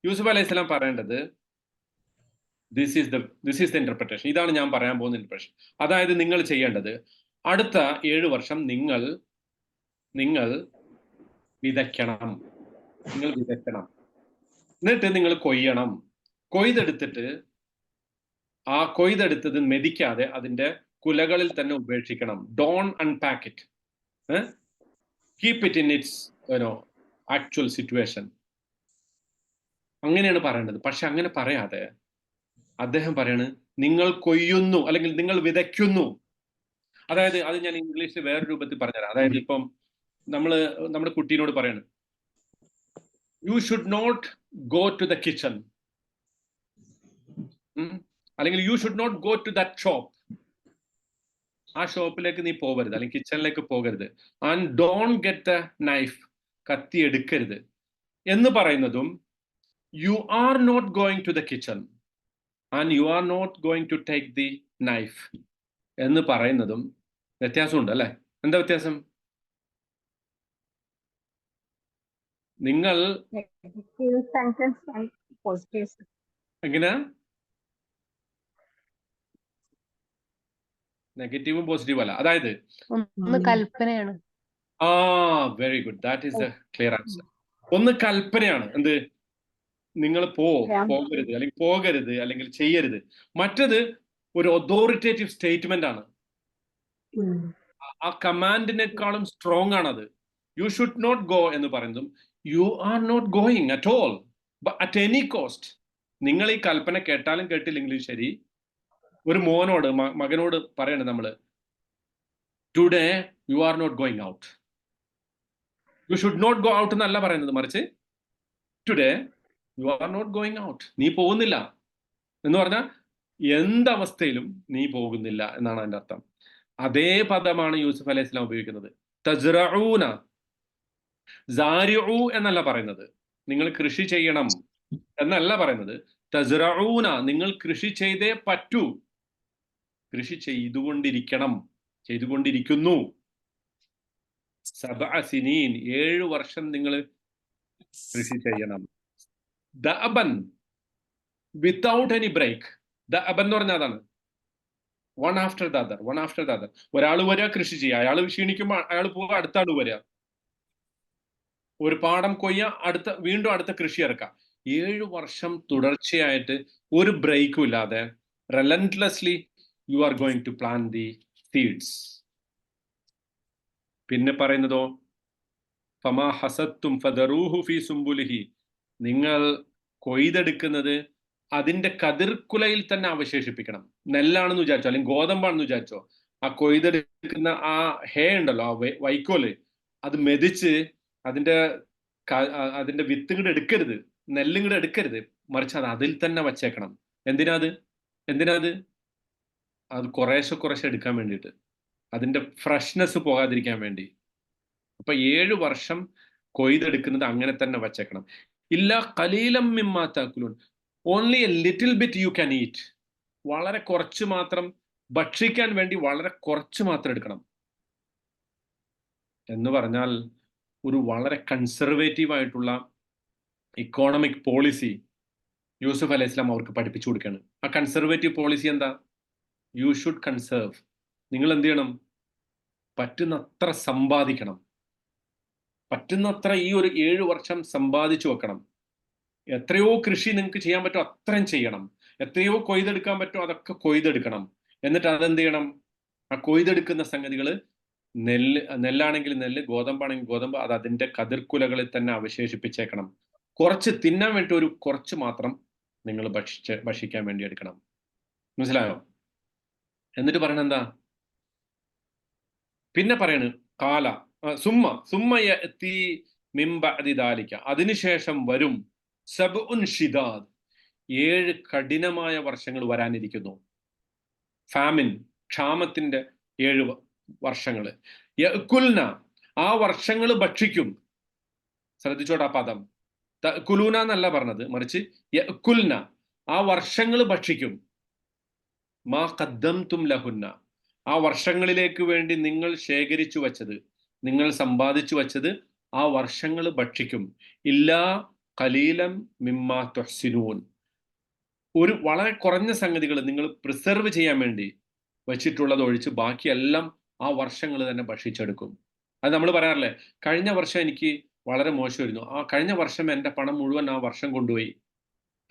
യൂസുഫ് അലൈഹി സ്വലാം പറയേണ്ടത്, ദിസ് ഈസ് ദ ഇന്റർപ്രിട്ടേഷൻ, ഇതാണ് ഞാൻ പറയാൻ പോകുന്ന ഇന്റർപ്രിട്ടേഷൻ. അതായത് നിങ്ങൾ ചെയ്യേണ്ടത്, അടുത്ത 7 വർഷം നിങ്ങൾ വിതയ്ക്കണം. എന്നിട്ട് നിങ്ങൾ കൊയ്യണം. കൊയ്തെടുത്തിട്ട് ആ കൊയ്തെടുത്തത് മെതിക്കാതെ അതിന്റെ കുലകളിൽ തന്നെ ഉപേക്ഷിക്കണം. Don't unpack it, keep it in its actual situation. അങ്ങനെയാണ് പറയേണ്ടത്. പക്ഷെ അങ്ങനെ പറയാതെ അദ്ദേഹം പറയാണ്, നിങ്ങൾ കൊയ്യുന്നു അല്ലെങ്കിൽ നിങ്ങൾ വിതയ്ക്കുന്നു. അതായത് അത് ഞാൻ ഇംഗ്ലീഷിൽ വേറെ രൂപത്തിൽ പറഞ്ഞുതരാം. അതായത് ഇപ്പം നമ്മുടെ കുട്ടീനോട് പറയാണ്, you should not go to the kitchen, അല്ലെങ്കിൽ you should not go to that shop, ആ ഷോപ്പിലേക്ക് നീ പോകരുത്, അല്ലെങ്കിൽ കിച്ചണിലേക്ക് പോകരുത്. And don't get the knife, കത്തി എടുക്കരുത് എന്ന് പറയുന്നതും, you are not going to the kitchen and you are not going to take the knife എന്ന് പറയുന്നതും വ്യത്യാസമുണ്ട് അല്ലേ? എന്താ വ്യത്യാസം? നിങ്ങൾ എങ്ങനെയാ നെഗറ്റീവും പോസിറ്റീവും അല്ല. അതായത് ഒന്ന് കൽപ്പനയാണ്. Very good, that is A clear answer. ഒന്ന് കൽപ്പനയാണ്, എന്ത്? നിങ്ങൾ പോകരുത്, അല്ലെങ്കിൽ പോകരുത്, അല്ലെങ്കിൽ ചെയ്യരുത്. മറ്റത് ഒരു അതോറിറ്റേറ്റീവ് സ്റ്റേറ്റ്മെന്റ് ആണ്. ആ കമാൻഡിനേക്കാളും സ്ട്രോങ് ആണത്. യു ഷുഡ് നോട്ട് ഗോ എന്ന് പറയുന്നതും you are not going at all at any cost. നിങ്ങൾ ഈ കൽപ്പന കേട്ടാലും കേട്ടില്ലെങ്കിലും ശരി, ഒരു മോനോട് മകനോട് പറയണേ നമ്മള്, today you are not going out. You should not go out എന്നല്ല പറയുന്നത്, മറിച്ച് today you are not going out. നീ പോകുന്നില്ല എന്ന് പറഞ്ഞാൽ എന്തവസ്ഥയിലും നീ പോകുന്നില്ല എന്നാണ് അതിന്റെ അർത്ഥം. അതേ പദമാണ് യൂസുഫ് അലൈഹി സ്വലാം ഉപയോഗിക്കുന്നത്. തസ്റഊന, സാരിഉ എന്നല്ല പറയുന്നത്. നിങ്ങൾ കൃഷി ചെയ്യണം എന്നല്ല പറയുന്നത്. തസ്റഊന, നിങ്ങൾ കൃഷി ചെയ്തേ പറ്റൂ. കൃഷി ചെയ്തുകൊണ്ടിരിക്കണം, ചെയ്തുകൊണ്ടിരിക്കുന്നു. സബഅ സിനീൻ, 7 വർഷം നിങ്ങൾ കൃഷി ചെയ്യണം. ദഅബൻ, വിത്തൗട്ട് എനി ബ്രേക്ക്. ദഅബൻ എന്ന് പറഞ്ഞാൽ അതാണ്, one after the other, one after the other. ഒരാൾ വരിക, കൃഷി ചെയ്യുക, അയാൾ ക്ഷീണിക്കുമ്പോൾ അയാൾ പോവുക, അടുത്ത ആൾ വരിക, ഒരു പാടം കൊയ്യ, വീണ്ടും അടുത്ത കൃഷി ഇറക്കാം. 7 വർഷം തുടർച്ചയായിട്ട് ഒരു ബ്രേക്കും ഇല്ലാതെ relentlessly you are going to plant the seeds. പിന്നെ പറയുന്നതോ ഫമാ ഹസത്തും ഫദറൂഹു ഫീ സുംബുലിഹി, നിങ്ങൾ കൊയ്തെടുക്കുന്നത് അതിന്റെ കതിർക്കുലയിൽ തന്നെ അവശേഷിപ്പിക്കണം. നെല്ലാണെന്ന് വിചാരിച്ചോ, അല്ലെങ്കിൽ ഗോതമ്പാണെന്ന് വിചാരിച്ചോ, ആ കൊയ്തെടുക്കുന്ന ആ ഹേ ഉണ്ടല്ലോ, ആ വൈക്കോല്, അത് മെതിച്ച് അതിന്റെ വിത്ത് ഇങ്ങോട്ട് എടുക്കരുത്, നെല്ലിങ്ങോട്ട് എടുക്കരുത്, മറിച്ച് അത് അതിൽ തന്നെ വച്ചേക്കണം. എന്തിനാ അത് കുറേശ്ശെ എടുക്കാൻ വേണ്ടിയിട്ട്, അതിന്റെ ഫ്രഷ്നെസ് പോകാതിരിക്കാൻ വേണ്ടി. അപ്പൊ 7 വർഷം കൊയ്തെടുക്കുന്നത് അങ്ങനെ തന്നെ വച്ചേക്കണം. ഇല്ല ഖലീലം മിമ്മാ തഅകുലൂൻ, only a little bit you can eat. വളരെ കുറച്ച് മാത്രം ഭക്ഷിക്കാൻ വേണ്ടി, വളരെ കുറച്ച് മാത്രം എടുക്കണം എന്ന് പറഞ്ഞാൽ ഒരു വളരെ കൺസർവേറ്റീവ് ആയിട്ടുള്ള ഇക്കോണമിക് പോളിസി യൂസുഫ് അലൈഹി സ്വലാം അവർക്ക് പഠിപ്പിച്ചു കൊടുക്കുകയാണ്. ആ കൺസർവേറ്റീവ് പോളിസി എന്താ? You should conserve. നിങ്ങൾ എന്ത് ചെയ്യണം? പറ്റുന്നത്ര സമ്പാദിക്കണം, പറ്റുന്നത്ര ഈ ഒരു 7 വർഷം സമ്പാദിച്ചു വെക്കണം. എത്രയോ കൃഷി നിങ്ങൾക്ക് ചെയ്യാൻ പറ്റുമോ അത്രയും ചെയ്യണം, എത്രയോ കൊയ്തെടുക്കാൻ പറ്റുമോ അതൊക്കെ കൊയ്തെടുക്കണം. എന്നിട്ട് അതെന്ത് ചെയ്യണം? ആ കൊയ്തെടുക്കുന്ന സംഗതികൾ, നെല്ലാണെങ്കിൽ നെല്ല്, ഗോതമ്പാണെങ്കിൽ ഗോതമ്പ്, അത് അതിന്റെ കതിർക്കുലകളിൽ തന്നെ അവശേഷിപ്പിച്ചേക്കണം. കുറച്ച് തിന്നാൻ വേണ്ടി ഒരു കുറച്ച് മാത്രം നിങ്ങൾ ഭക്ഷിക്കാൻ വേണ്ടി എടുക്കണം. മനസ്സിലായോ? എന്നിട്ട് പറയണ എന്താ? പിന്നെ പറയണ് കാല സുമ്മ യഅതി മിൻ ബഅദി ദാലിക, അതിനുശേഷം വരും സബ്ഉൻ ഷിദാദ്, 7 കഠിനമായ വർഷങ്ങൾ വരാനിരിക്കുന്നു. ഫാമിൻ, ക്ഷാമത്തിന്റെ 7 വർഷങ്ങൾ. യഅകുൽന, ആ വർഷങ്ങൾ ഭക്ഷിക്കും. ശ്രദ്ധിച്ചോടാ പദം, തഅകുലൂന എന്നല്ല പറഞ്ഞത്, മറിച്ച് യഅകുൽന, ആ വർഷങ്ങൾ ഭക്ഷിക്കും. മാ ഖദ്ദംതും ലഹുന്ന, ആ വർഷങ്ങളിലേക്ക് വേണ്ടി നിങ്ങൾ ശേഖരിച്ചു വച്ചത്, നിങ്ങൾ സമ്പാദിച്ചു വച്ചത് ആ വർഷങ്ങൾ ഭക്ഷിക്കും. ഇല്ലാ ഖലീലം മിമ്മാ തുഹ്സിനൂൻ, ഒരു വളരെ കുറഞ്ഞ സംഗതികൾ നിങ്ങൾ പ്രിസർവ് ചെയ്യാൻ വേണ്ടി വെച്ചിട്ടുള്ളത് ഒഴിച്ച് ബാക്കിയെല്ലാം ആ വർഷങ്ങൾ തന്നെ ഭക്ഷിച്ചെടുക്കും. അത് നമ്മൾ പറയാറില്ലേ, കഴിഞ്ഞ വർഷം എനിക്ക് വളരെ മോശമായിരുന്നു, ആ കഴിഞ്ഞ വർഷം എൻ്റെ പണം മുഴുവൻ ആ വർഷം കൊണ്ടുപോയി,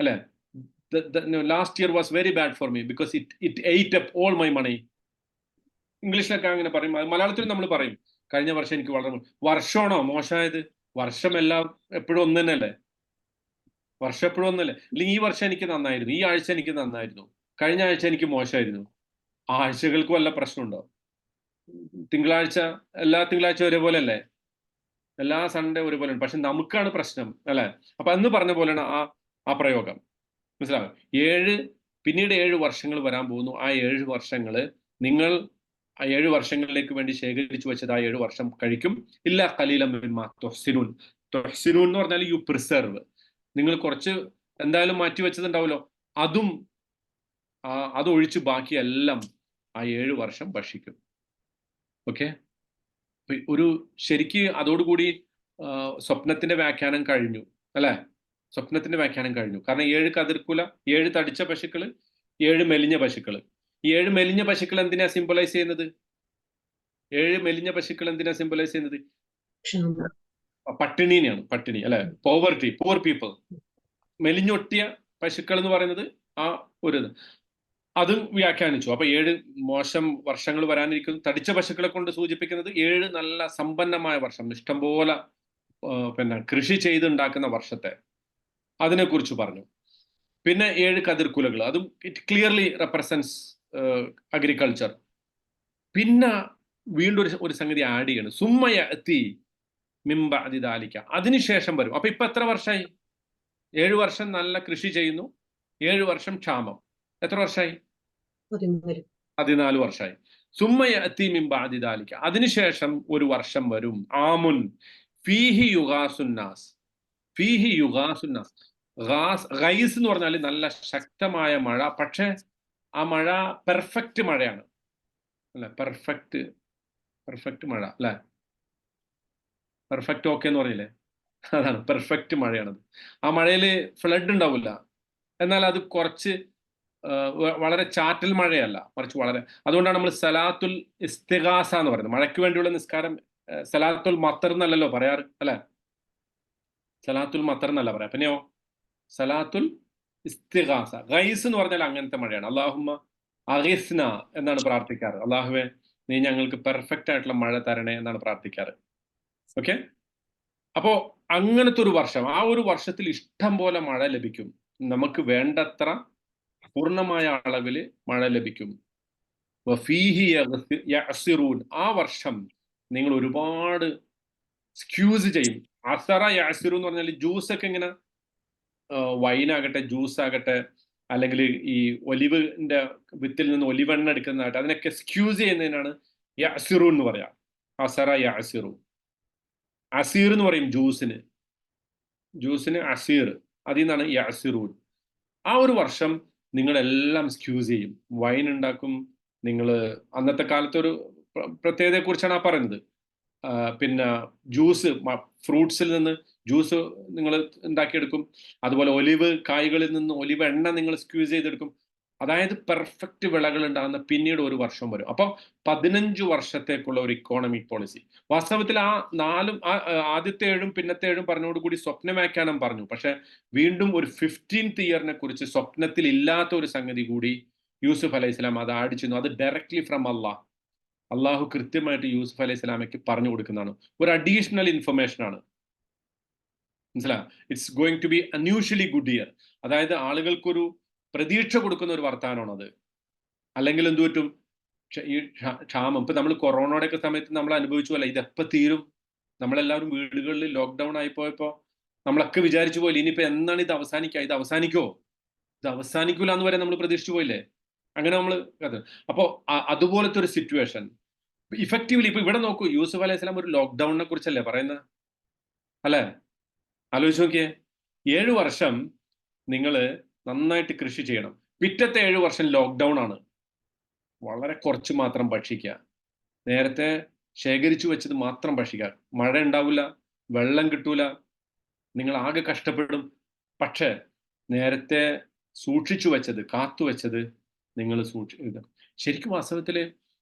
അല്ലെ? Last year was very bad for me because it ate up all my money. ഇംഗ്ലീഷിലൊക്കെ അങ്ങനെ പറയും, മലയാളത്തിൽ നമ്മൾ പറയും കഴിഞ്ഞ വർഷം എനിക്ക് വളരെ. വർഷമാണോ മോശമായത്? വർഷമെല്ലാം എപ്പോഴും ഒന്ന് തന്നെയല്ലേ? വർഷം എപ്പോഴും ഒന്നല്ലേ? അല്ലെങ്കിൽ ഈ വർഷം എനിക്ക് നന്നായിരുന്നു, ഈ ആഴ്ച എനിക്ക് നന്നായിരുന്നു, കഴിഞ്ഞ ആഴ്ച എനിക്ക് മോശമായിരുന്നു. ആഴ്ചകൾക്ക് വല്ല പ്രശ്നമുണ്ടോ? എല്ലാ തിങ്കളാഴ്ച ഒരേപോലെ അല്ലേ? എല്ലാ സൺഡേ ഒരുപോലെ. പക്ഷെ നമുക്കാണ് പ്രശ്നം, അല്ലെ? അപ്പൊ അന്ന് പറഞ്ഞ പോലെയാണ് ആ പ്രയോഗം. മനസ്സിലാവും? പിന്നീട് 7 വർഷങ്ങൾ വരാൻ പോകുന്നു. ആ 7 വർഷങ്ങള് നിങ്ങൾ ആ 7 വർഷങ്ങളിലേക്ക് വേണ്ടി ശേഖരിച്ചു വെച്ചത് ആ 7 വർഷം കഴിക്കും. ഇല്ല ഖലീലം മിമ്മാ തുഹ്സിനൂൻ. തുഹ്സിനൂൻ എന്ന് പറഞ്ഞാൽ യു പ്രിസർവ്. നിങ്ങൾ കുറച്ച് എന്തായാലും മാറ്റി വെച്ചതുണ്ടാവുമല്ലോ, അതും അതൊഴിച്ച് ബാക്കിയെല്ലാം ആ 7 വർഷം ഭക്ഷിക്കും. ഓക്കെ, ഒരു ശരിക്ക് അതോടുകൂടി സ്വപ്നത്തിന്റെ വ്യാഖ്യാനം കഴിഞ്ഞു അല്ലെ? സ്വപ്നത്തിന്റെ വ്യാഖ്യാനം കഴിഞ്ഞു. കാരണം 7 കതിർക്കുല, 7 തടിച്ച പശുക്കള്, 7 മെലിഞ്ഞ പശുക്കള്. ഈ 7 മെലിഞ്ഞ പശുക്കൾ എന്തിനാ സിംബലൈസ് ചെയ്യുന്നത്? 7 മെലിഞ്ഞ പശുക്കൾ എന്തിനാ സിംബലൈസ് ചെയ്യുന്നത്? പട്ടിണിനെയാണ്, പട്ടിണി അല്ലെ? പോവർട്ടി, പൂർ പീപ്പിൾ. മെലിഞ്ഞൊട്ടിയ പശുക്കൾ എന്ന് പറയുന്നത് ആ ഒരു അതും വ്യാഖ്യാനിച്ചു. അപ്പൊ 7 മോശം വർഷങ്ങൾ വരാനിരിക്കുന്നു. തടിച്ച പശുക്കളെ കൊണ്ട് സൂചിപ്പിക്കുന്നത് 7 നല്ല സമ്പന്നമായ വർഷം, ഇഷ്ടംപോലെ പിന്നെ കൃഷി ചെയ്തുണ്ടാക്കുന്ന വർഷത്തെ അതിനെക്കുറിച്ച് പറഞ്ഞു. പിന്നെ 7 കതിർക്കുലകൾ, അതും ഇറ്റ് ക്ലിയർലി റെപ്രസെന്റ്സ് അഗ്രികൾച്ചർ. പിന്നെ വീണ്ടും ഒരു സംഗതി ആഡ് ചെയ്യണം, സുമ്മയ എത്തി മിമ്പ അതിദാലിക്ക, അതിനുശേഷം വരും. അപ്പൊ ഇപ്പൊ എത്ര വർഷമായി? 7 വർഷം നല്ല കൃഷി ചെയ്യുന്നു, 7 വർഷം ക്ഷാമം. എത്ര വർഷമായി? 14 വർഷമായി. സുമ്മയ എത്തി മിമ്പ അതിദാലിക്ക, അതിനുശേഷം ഒരു വർഷം വരും. ആമുൻ ഫീഹി യുഗാസുന്നാസ്. ഫീഹി യുഗാസുന്നാസ്. ഗൈസ് എന്ന് പറഞ്ഞാൽ നല്ല ശക്തമായ മഴ. പക്ഷെ ആ മഴ പെർഫെക്റ്റ് മഴയാണ് അല്ലെ? പെർഫെക്റ്റ് മഴ അല്ലെ? പെർഫെക്റ്റ് ഓക്കെ എന്ന് പറഞ്ഞില്ലേ, അതാണ് പെർഫെക്റ്റ് മഴയാണത്. ആ മഴയിൽ ഫ്ലഡ് ഉണ്ടാവില്ല, എന്നാൽ അത് കുറച്ച് വളരെ ചാറ്റൽ മഴയല്ല, മറിച്ച് വളരെ. അതുകൊണ്ടാണ് നമ്മൾ സലാത്തുൽ ഇസ്തിഗാസ എന്ന് പറയുന്നത്. മഴയ്ക്ക് വേണ്ടിയുള്ള നിസ്കാരം സലാത്തുൽ മത്തർ എന്നല്ലല്ലോ പറയാറ് അല്ലെ? സലാത്തുൽ മത്തർ എന്നല്ല പറയാം. പിന്നെയോ സലാത്തുൽ ഇസ്തിഗാസ. ഗൈസ് എന്ന് പറഞ്ഞാൽ അങ്ങനത്തെ മഴയാണ്. അല്ലാഹുമ്മ അഗിസ്ന എന്നാണ് പ്രാർത്ഥിക്കാറ്. അള്ളാഹുവെ നീ ഞങ്ങൾക്ക് പെർഫെക്റ്റ് ആയിട്ടുള്ള മഴ തരണേ എന്നാണ് പ്രാർത്ഥിക്കാറ്. ഓക്കെ, അപ്പോ അങ്ങനത്തെ ഒരു വർഷം, ആ ഒരു വർഷത്തിൽ ഇഷ്ടം പോലെ മഴ ലഭിക്കും. നമുക്ക് വേണ്ടത്ര പൂർണ്ണമായ അളവിൽ മഴ ലഭിക്കും. വഫീഹി യഅ്സിറൂൻ, ആ വർഷം നിങ്ങൾ ഒരുപാട് സ്ക്യൂസ് ചെയ്യും. അസറ യഅ്സിറു എന്ന് പറഞ്ഞാൽ ജ്യൂസ് ഒക്കെ ഇങ്ങനെ വൈനാകട്ടെ, ജ്യൂസ് ആകട്ടെ, അല്ലെങ്കിൽ ഈ ഒലിവിന്റെ വിത്തിൽ നിന്ന് ഒലിവെണ്ണ എടുക്കുന്നതായിട്ട് അതിനൊക്കെ സ്ക്യൂസ് ചെയ്യുന്നതിനാണ് യഅ്സിറു എന്ന് പറയാം. അസറ യഅ്സിറു. അസീർ എന്ന് പറയും ജ്യൂസിന് അസീർ, അതിൽ നിന്നാണ് യഅ്സിറൂൻ. ആ ഒരു വർഷം നിങ്ങളെല്ലാം സ്ക്യൂസ് ചെയ്യും, വൈൻ ഉണ്ടാക്കും. നിങ്ങൾ അന്നത്തെ കാലത്ത് ഒരു പ്രത്യേകതയെ കുറിച്ചാണ് ആ പറയുന്നത്. പിന്നെ ജ്യൂസ്, ഫ്രൂട്ട്സിൽ നിന്ന് ജ്യൂസ് നിങ്ങൾ ഉണ്ടാക്കിയെടുക്കും. അതുപോലെ ഒലിവ് കായ്കളിൽ നിന്ന് ഒലിവ് എണ്ണ നിങ്ങൾ സ്ക്യൂസ് ചെയ്തെടുക്കും. അതായത് പെർഫെക്റ്റ് വിളകൾ ഉണ്ടാകുന്ന പിന്നീട് ഒരു വർഷം വരും. അപ്പോൾ 15 വർഷത്തേക്കുള്ള ഒരു ഇക്കോണമിക് പോളിസി. വാസ്തവത്തിൽ ആ ആദ്യത്തെ 7ഉം പിന്നത്തെ 7ഉം പറഞ്ഞോടുകൂടി സ്വപ്ന വ്യാഖ്യാനം പറഞ്ഞു. പക്ഷെ വീണ്ടും ഒരു 15th ഇയറിനെ കുറിച്ച് സ്വപ്നത്തിൽ ഇല്ലാത്ത ഒരു സംഗതി കൂടി യൂസുഫ് അലൈഹി സ്വലാം അത് ആഡ് ചെയ്യുന്നു. അത് ഡയറക്ട്ലി ഫ്രം അള്ളാഹു കൃത്യമായിട്ട് യൂസുഫ് അലൈഹി സ്വലാമയ്ക്ക് പറഞ്ഞു കൊടുക്കുന്നതാണ്. ഒരു അഡീഷണൽ ഇൻഫർമേഷൻ ആണ്. മനസ്സിലായോ? It's going to be unusually good year. അതായത് ആളുകൾക്കൊരു പ്രതീക്ഷ കൊടുക്കുന്ന ഒരു വർത്താനമാണ് അത്. അല്ലെങ്കിൽ എന്തു പറ്റും, ഈ ക്ഷാമം ഇപ്പൊ നമ്മൾ കൊറോണയുടെ ഒക്കെ സമയത്ത് നമ്മൾ അനുഭവിച്ചു പോലെ ഇതെപ്പോ തീരും. നമ്മളെല്ലാവരും വീടുകളിൽ ലോക്ക്ഡൌൺ ആയിപ്പോയപ്പോ നമ്മളൊക്കെ വിചാരിച്ചു പോലെ ഇനിയിപ്പോ എന്നാണ് ഇത് അവസാനിക്കുക, ഇത് അവസാനിക്കൂല എന്ന് വരെ നമ്മൾ പ്രതീക്ഷിച്ചു പോയില്ലേ? അങ്ങനെ നമ്മൾ അപ്പോ അതുപോലത്തെ ഒരു സിറ്റുവേഷൻ ഇഫക്റ്റീവ്ലി ഇപ്പൊ ഇവിടെ നോക്കൂ, യൂസുഫ് അലൈഹി സ്വലാം ഒരു ലോക്ക്ഡൌണിനെ കുറിച്ചല്ലേ പറയുന്നത് അല്ലെ? ആലോചിച്ച് നോക്കിയേ, 7 വർഷം നിങ്ങൾ നന്നായിട്ട് കൃഷി ചെയ്യണം. പിറ്റത്തെ 7 വർഷം ലോക്ക്ഡൌൺ ആണ്. വളരെ കുറച്ച് മാത്രം ഭക്ഷിക്കുക, നേരത്തെ ശേഖരിച്ചു വെച്ചത് മാത്രം ഭക്ഷിക്കുക. മഴ ഉണ്ടാവില്ല, വെള്ളം കിട്ടൂല, നിങ്ങൾ ആകെ കഷ്ടപ്പെടും. പക്ഷെ നേരത്തെ സൂക്ഷിച്ചു വെച്ചത്, കാത്തുവെച്ചത് നിങ്ങൾ ശരിക്കും വാസ്തവത്തില്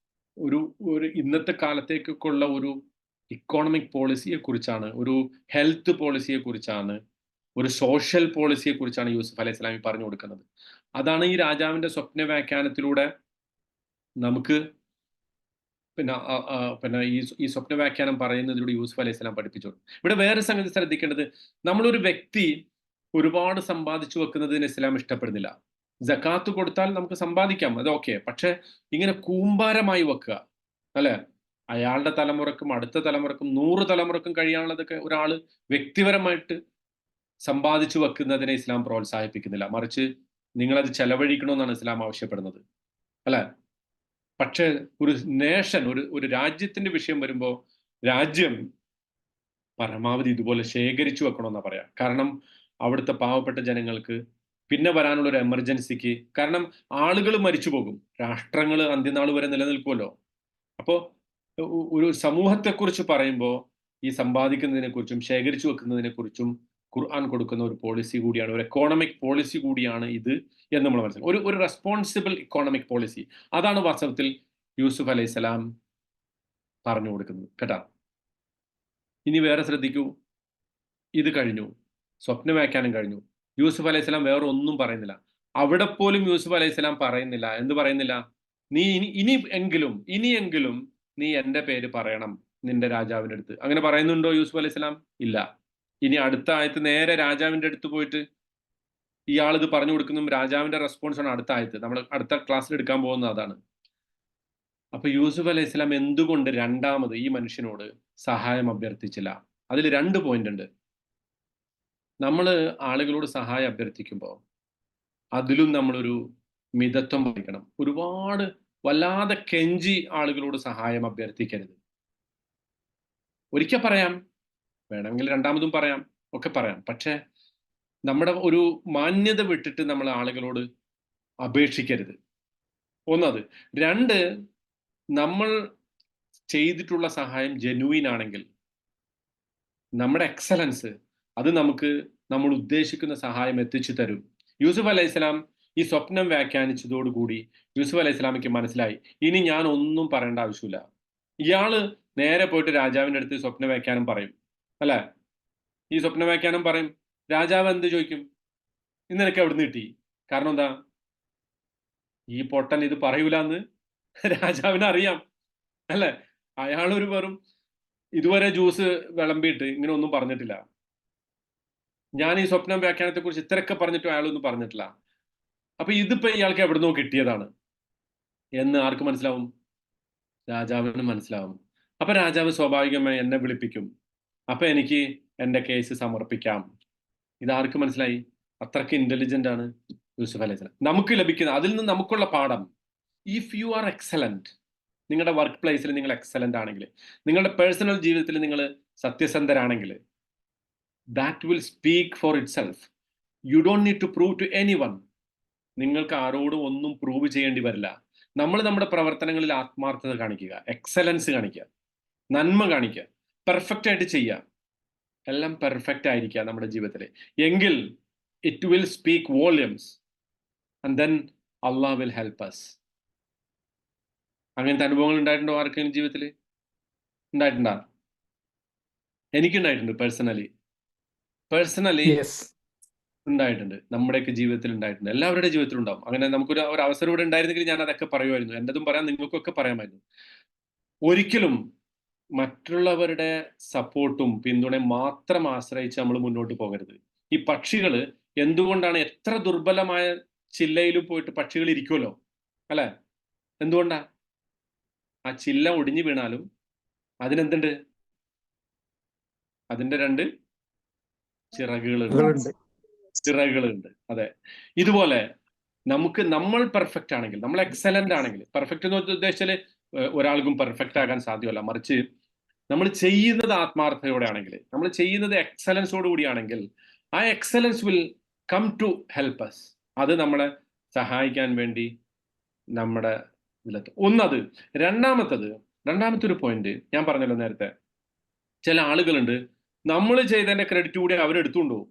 ഒരു ഇന്നത്തെ കാലത്തേക്കൊക്കെയുള്ള ഒരു ഇക്കോണമിക് പോളിസിയെ കുറിച്ചാണ്, ഒരു ഹെൽത്ത് പോളിസിയെ കുറിച്ചാണ്, ഒരു സോഷ്യൽ പോളിസിയെ കുറിച്ചാണ് യൂസുഫ് അലൈഹി സ്വലാമി പറഞ്ഞു കൊടുക്കുന്നത്. അതാണ് ഈ രാജാവിന്റെ സ്വപ്ന വ്യാഖ്യാനത്തിലൂടെ നമുക്ക് പിന്നെ ഈ സ്വപ്ന വ്യാഖ്യാനം പറയുന്നതിലൂടെ യൂസുഫ് അലൈഹി സ്വലാം പഠിപ്പിച്ചു. ഇവിടെ വേറെ സംഗതി ശ്രദ്ധിക്കേണ്ടത്, നമ്മളൊരു വ്യക്തി ഒരുപാട് സമ്പാദിച്ചു വെക്കുന്നതിന് ഇസ്ലാം ഇഷ്ടപ്പെടുന്നില്ല. സകാത്ത് കൊടുത്താൽ നമുക്ക് സമ്പാദിക്കാം, അത് ഓക്കെ. പക്ഷെ ഇങ്ങനെ കൂമ്പാരമായി വെക്കുക അല്ലെ, അയാളുടെ തലമുറക്കും അടുത്ത തലമുറക്കും 100 തലമുറക്കും കഴിയാനുള്ളതൊക്കെ ഒരാൾ വ്യക്തിപരമായിട്ട് സമ്പാദിച്ചു വെക്കുന്നതിനെ ഇസ്ലാം പ്രോത്സാഹിപ്പിക്കുന്നില്ല. മറിച്ച് നിങ്ങളത് ചെലവഴിക്കണമെന്നാണ് ഇസ്ലാം ആവശ്യപ്പെടുന്നത് അല്ലെ? പക്ഷെ ഒരു നേഷൻ, ഒരു രാജ്യത്തിന്റെ വിഷയം വരുമ്പോൾ രാജ്യം പരമാവധി ഇതുപോലെ ശേഖരിച്ചു വെക്കണമെന്നാ പറയാ. കാരണം അവിടുത്തെ പാവപ്പെട്ട ജനങ്ങൾക്ക് പിന്നെ വരാനുള്ള ഒരു എമർജൻസിക്ക്. കാരണം ആളുകൾ മരിച്ചു പോകും, രാഷ്ട്രങ്ങൾ അന്ത്യനാൾ വരെ നിലനിൽക്കുമല്ലോ. അപ്പോൾ ഒരു സമൂഹത്തെക്കുറിച്ച് പറയുമ്പോൾ ഈ സമ്പാദിക്കുന്നതിനെ കുറിച്ചും ശേഖരിച്ചു വെക്കുന്നതിനെ കുറിച്ചും ഖുർആൻ കൊടുക്കുന്ന ഒരു പോളിസി കൂടിയാണ്, ഒരു എക്കോണമിക് പോളിസി കൂടിയാണ് ഇത് എന്ന് നമ്മൾ മനസ്സിലാക്കും. ഒരു റെസ്പോൺസിബിൾ ഇക്കോണമിക് പോളിസി. അതാണ് വാസ്തവത്തിൽ യൂസുഫ് അലൈഹിസ്സലാം പറഞ്ഞു കൊടുക്കുന്നത് കേട്ടാ. ഇനി വേറെ ശ്രദ്ധിക്കൂ, ഇത് കഴിഞ്ഞു, സ്വപ്ന വ്യാഖ്യാനം കഴിഞ്ഞു. യൂസുഫ് അലൈഹിസ്സലാം വേറെ ഒന്നും പറയുന്നില്ല. അവിടെ പോലും യൂസുഫ് അലൈഹിസ്സലാം പറയുന്നില്ല. എന്ത് പറയുന്നില്ല? നീ ഇനിയെങ്കിലും നീ എൻ്റെ പേര് പറയണം നിന്റെ രാജാവിൻ്റെ അടുത്ത്. അങ്ങനെ പറയുന്നുണ്ടോ യൂസുഫ് അലൈഹിസ്സലാം? ഇല്ല. ഇനി അടുത്ത ആയത്ത് നേരെ രാജാവിൻ്റെ അടുത്ത് പോയിട്ട് ഇയാളിത് പറഞ്ഞു കൊടുക്കുന്നതും രാജാവിന്റെ റെസ്പോൺസ് ആണ് അടുത്ത ആയത്ത്. നമ്മൾ അടുത്ത ക്ലാസ്സിൽ എടുക്കാൻ പോകുന്നത് അതാണ്. അപ്പൊ യൂസുഫ് അലൈഹിസ്സലാം എന്തുകൊണ്ട് രണ്ടാമത് ഈ മനുഷ്യനോട് സഹായം അഭ്യർത്ഥിച്ചില്ല? അതിൽ 2 പോയിന്റ് ഉണ്ട്. നമ്മൾ ആളുകളോട് സഹായം അഭ്യർത്ഥിക്കുമ്പോൾ അതിലും നമ്മളൊരു മിതത്വം പാലിക്കണം. ഒരുപാട് വല്ലാതെ കെഞ്ചി ആളുകളോട് സഹായം അഭ്യർത്ഥിക്കരുത്. ഒരിക്കൽ പറയാം, വേണമെങ്കിൽ രണ്ടാമതും പറയാം, ഒക്കെ പറയാം. പക്ഷെ നമ്മുടെ ഒരു മാന്യത വിട്ടിട്ട് നമ്മൾ ആളുകളോട് അപേക്ഷിക്കരുത്. ഒന്നത്. 2, നമ്മൾ ചെയ്തിട്ടുള്ള സഹായം ജെനുവിൻ ആണെങ്കിൽ നമ്മുടെ എക്സലൻസ് അത് നമുക്ക് നമ്മൾ ഉദ്ദേശിക്കുന്ന സഹായം എത്തിച്ചു തരും. യൂസുഫ് അലൈഹിസ്സലാം ഈ സ്വപ്നം വ്യാഖ്യാനിച്ചതോടുകൂടി യൂസുഫ് അലൈഹിസ്സലാമിക്ക് മനസ്സിലായി, ഇനി ഞാൻ ഒന്നും പറയേണ്ട ആവശ്യമില്ല. ഇയാള് നേരെ പോയിട്ട് രാജാവിൻ്റെ അടുത്ത് സ്വപ്ന വ്യാഖ്യാനം പറയും, അല്ലെ? ഈ സ്വപ്ന വ്യാഖ്യാനം പറയും. രാജാവ് എന്ത് ചോദിക്കും? ഇന്ന് നിനക്ക് എവിടുന്ന് കിട്ടി? കാരണം എന്താ? ഈ പൊട്ടൻ ഇത് പറയൂലെന്ന് രാജാവിന് അറിയാം, അല്ലെ? അയാളൊരു വെറും ഇതുവരെ ജ്യൂസ് വിളമ്പിയിട്ട് ഇങ്ങനെ ഒന്നും പറഞ്ഞിട്ടില്ല. ഞാൻ ഈ സ്വപ്നം വ്യാഖ്യാനത്തെ കുറിച്ച് ഇത്രയൊക്കെ പറഞ്ഞിട്ടും അയാളൊന്നും പറഞ്ഞിട്ടില്ല. അപ്പൊ ഇതിപ്പോ ഇയാൾക്ക് എവിടുന്നോ കിട്ടിയതാണ് എന്ന് ആർക്ക് മനസ്സിലാവും? രാജാവിന് മനസ്സിലാവും. അപ്പൊ രാജാവ് സ്വാഭാവികമായി എന്നെ വിളിപ്പിക്കും. അപ്പൊ എനിക്ക് എൻ്റെ കേസ് സമർപ്പിക്കാം. ഇതാർക്ക് മനസ്സിലായി? അത്രയ്ക്ക് ഇന്റലിജന്റ് ആണ് യൂസുഫ് അലൈഹിസ്സലാം. നമുക്ക് ലഭിക്കുന്ന അതിൽ നിന്ന് നമുക്കുള്ള പാഠം, ഇഫ് യു ആർ എക്സലന്റ്, നിങ്ങളുടെ വർക്ക് പ്ലേസിൽ നിങ്ങൾ എക്സലന്റ് ആണെങ്കിൽ, നിങ്ങളുടെ പേഴ്സണൽ ജീവിതത്തിൽ നിങ്ങൾ സത്യസന്ധരാണെങ്കിൽ, that will speak for itself. You don't need to prove to anyone. നിങ്ങൾക്ക് ആരോടും ഒന്നും പ്രൂവ് ചെയ്യേണ്ടി വരില്ല. നമ്മൾ നമ്മുടെ പ്രവർത്തനങ്ങളിൽ ആത്മാർത്ഥത കാണിക്കുക, എക്സലൻസ് കാണിക്കുക, നന്മ കാണിക്കുക, പെർഫെക്റ്റ് ആയിട്ട് ചെയ്യുക, എല്ലാം പെർഫെക്റ്റ് ആയിരിക്കുക നമ്മുടെ ജീവിതത്തിൽ. എങ്കിൽ it will speak volumes and then Allah will help us. അങ്ങനത്തെ അനുഭവങ്ങൾ ഉണ്ടായിട്ടുണ്ടോ ആർക്കെങ്കിലും ജീവിതത്തിൽ? ഉണ്ടായിട്ടുണ്ടോ? എനിക്കുണ്ടായിട്ടുണ്ട്. പേഴ്സണലി ഉണ്ടായിട്ടുണ്ട്. നമ്മുടെയൊക്കെ ജീവിതത്തിൽ ഉണ്ടായിട്ടുണ്ട്. എല്ലാവരുടെ ജീവിതത്തിലും ഉണ്ടാവും. അങ്ങനെ നമുക്കൊരു അവസരം ഇവിടെ ഉണ്ടായിരുന്നെങ്കിൽ ഞാൻ അതൊക്കെ പറയുമായിരുന്നു. എൻ്റെതും പറയാം, നിങ്ങൾക്കൊക്കെ പറയാമായിരുന്നു. ഒരിക്കലും മറ്റുള്ളവരുടെ സപ്പോർട്ടും പിന്തുണയും മാത്രം ആശ്രയിച്ച് നമ്മൾ മുന്നോട്ട് പോകരുത്. ഈ പക്ഷികൾ എന്തുകൊണ്ടാണ് എത്ര ദുർബലമായ ചില്ലയിലും പോയിട്ട് പക്ഷികൾ ഇരിക്കുമല്ലോ, അല്ലെ? എന്തുകൊണ്ടാ? ആ ചില്ല ഒടിഞ്ഞു വീണാലും അതിനെന്തുണ്ട്? അതിന്റെ 2 ചിറകുകളുണ്ട്. അതെ. ഇതുപോലെ നമ്മൾ പെർഫെക്റ്റ് ആണെങ്കിൽ, നമ്മൾ എക്സലന്റ് ആണെങ്കിൽ, പെർഫെക്റ്റ് എന്ന് ഉദ്ദേശിച്ചാൽ ഒരാൾക്കും പെർഫെക്റ്റ് ആകാൻ സാധ്യമല്ല, മറിച്ച് നമ്മൾ ചെയ്യുന്നത് ആത്മാർത്ഥതയോടെ ആണെങ്കിൽ, നമ്മൾ ചെയ്യുന്നത് എക്സലൻസോട് കൂടിയാണെങ്കിൽ, ആ excellence will come to help us. അത് നമ്മളെ സഹായിക്കാൻ വേണ്ടി നമ്മുടെ ഇതിലെത്തും. ഒന്നത്. രണ്ടാമത്തെ ഒരു പോയിന്റ് ഞാൻ പറഞ്ഞല്ലോ നേരത്തെ, ചില ആളുകളുണ്ട് നമ്മൾ ചെയ്തതിന്റെ ക്രെഡിറ്റ് കൂടി അവരെടുത്തുകൊണ്ടുപോകും.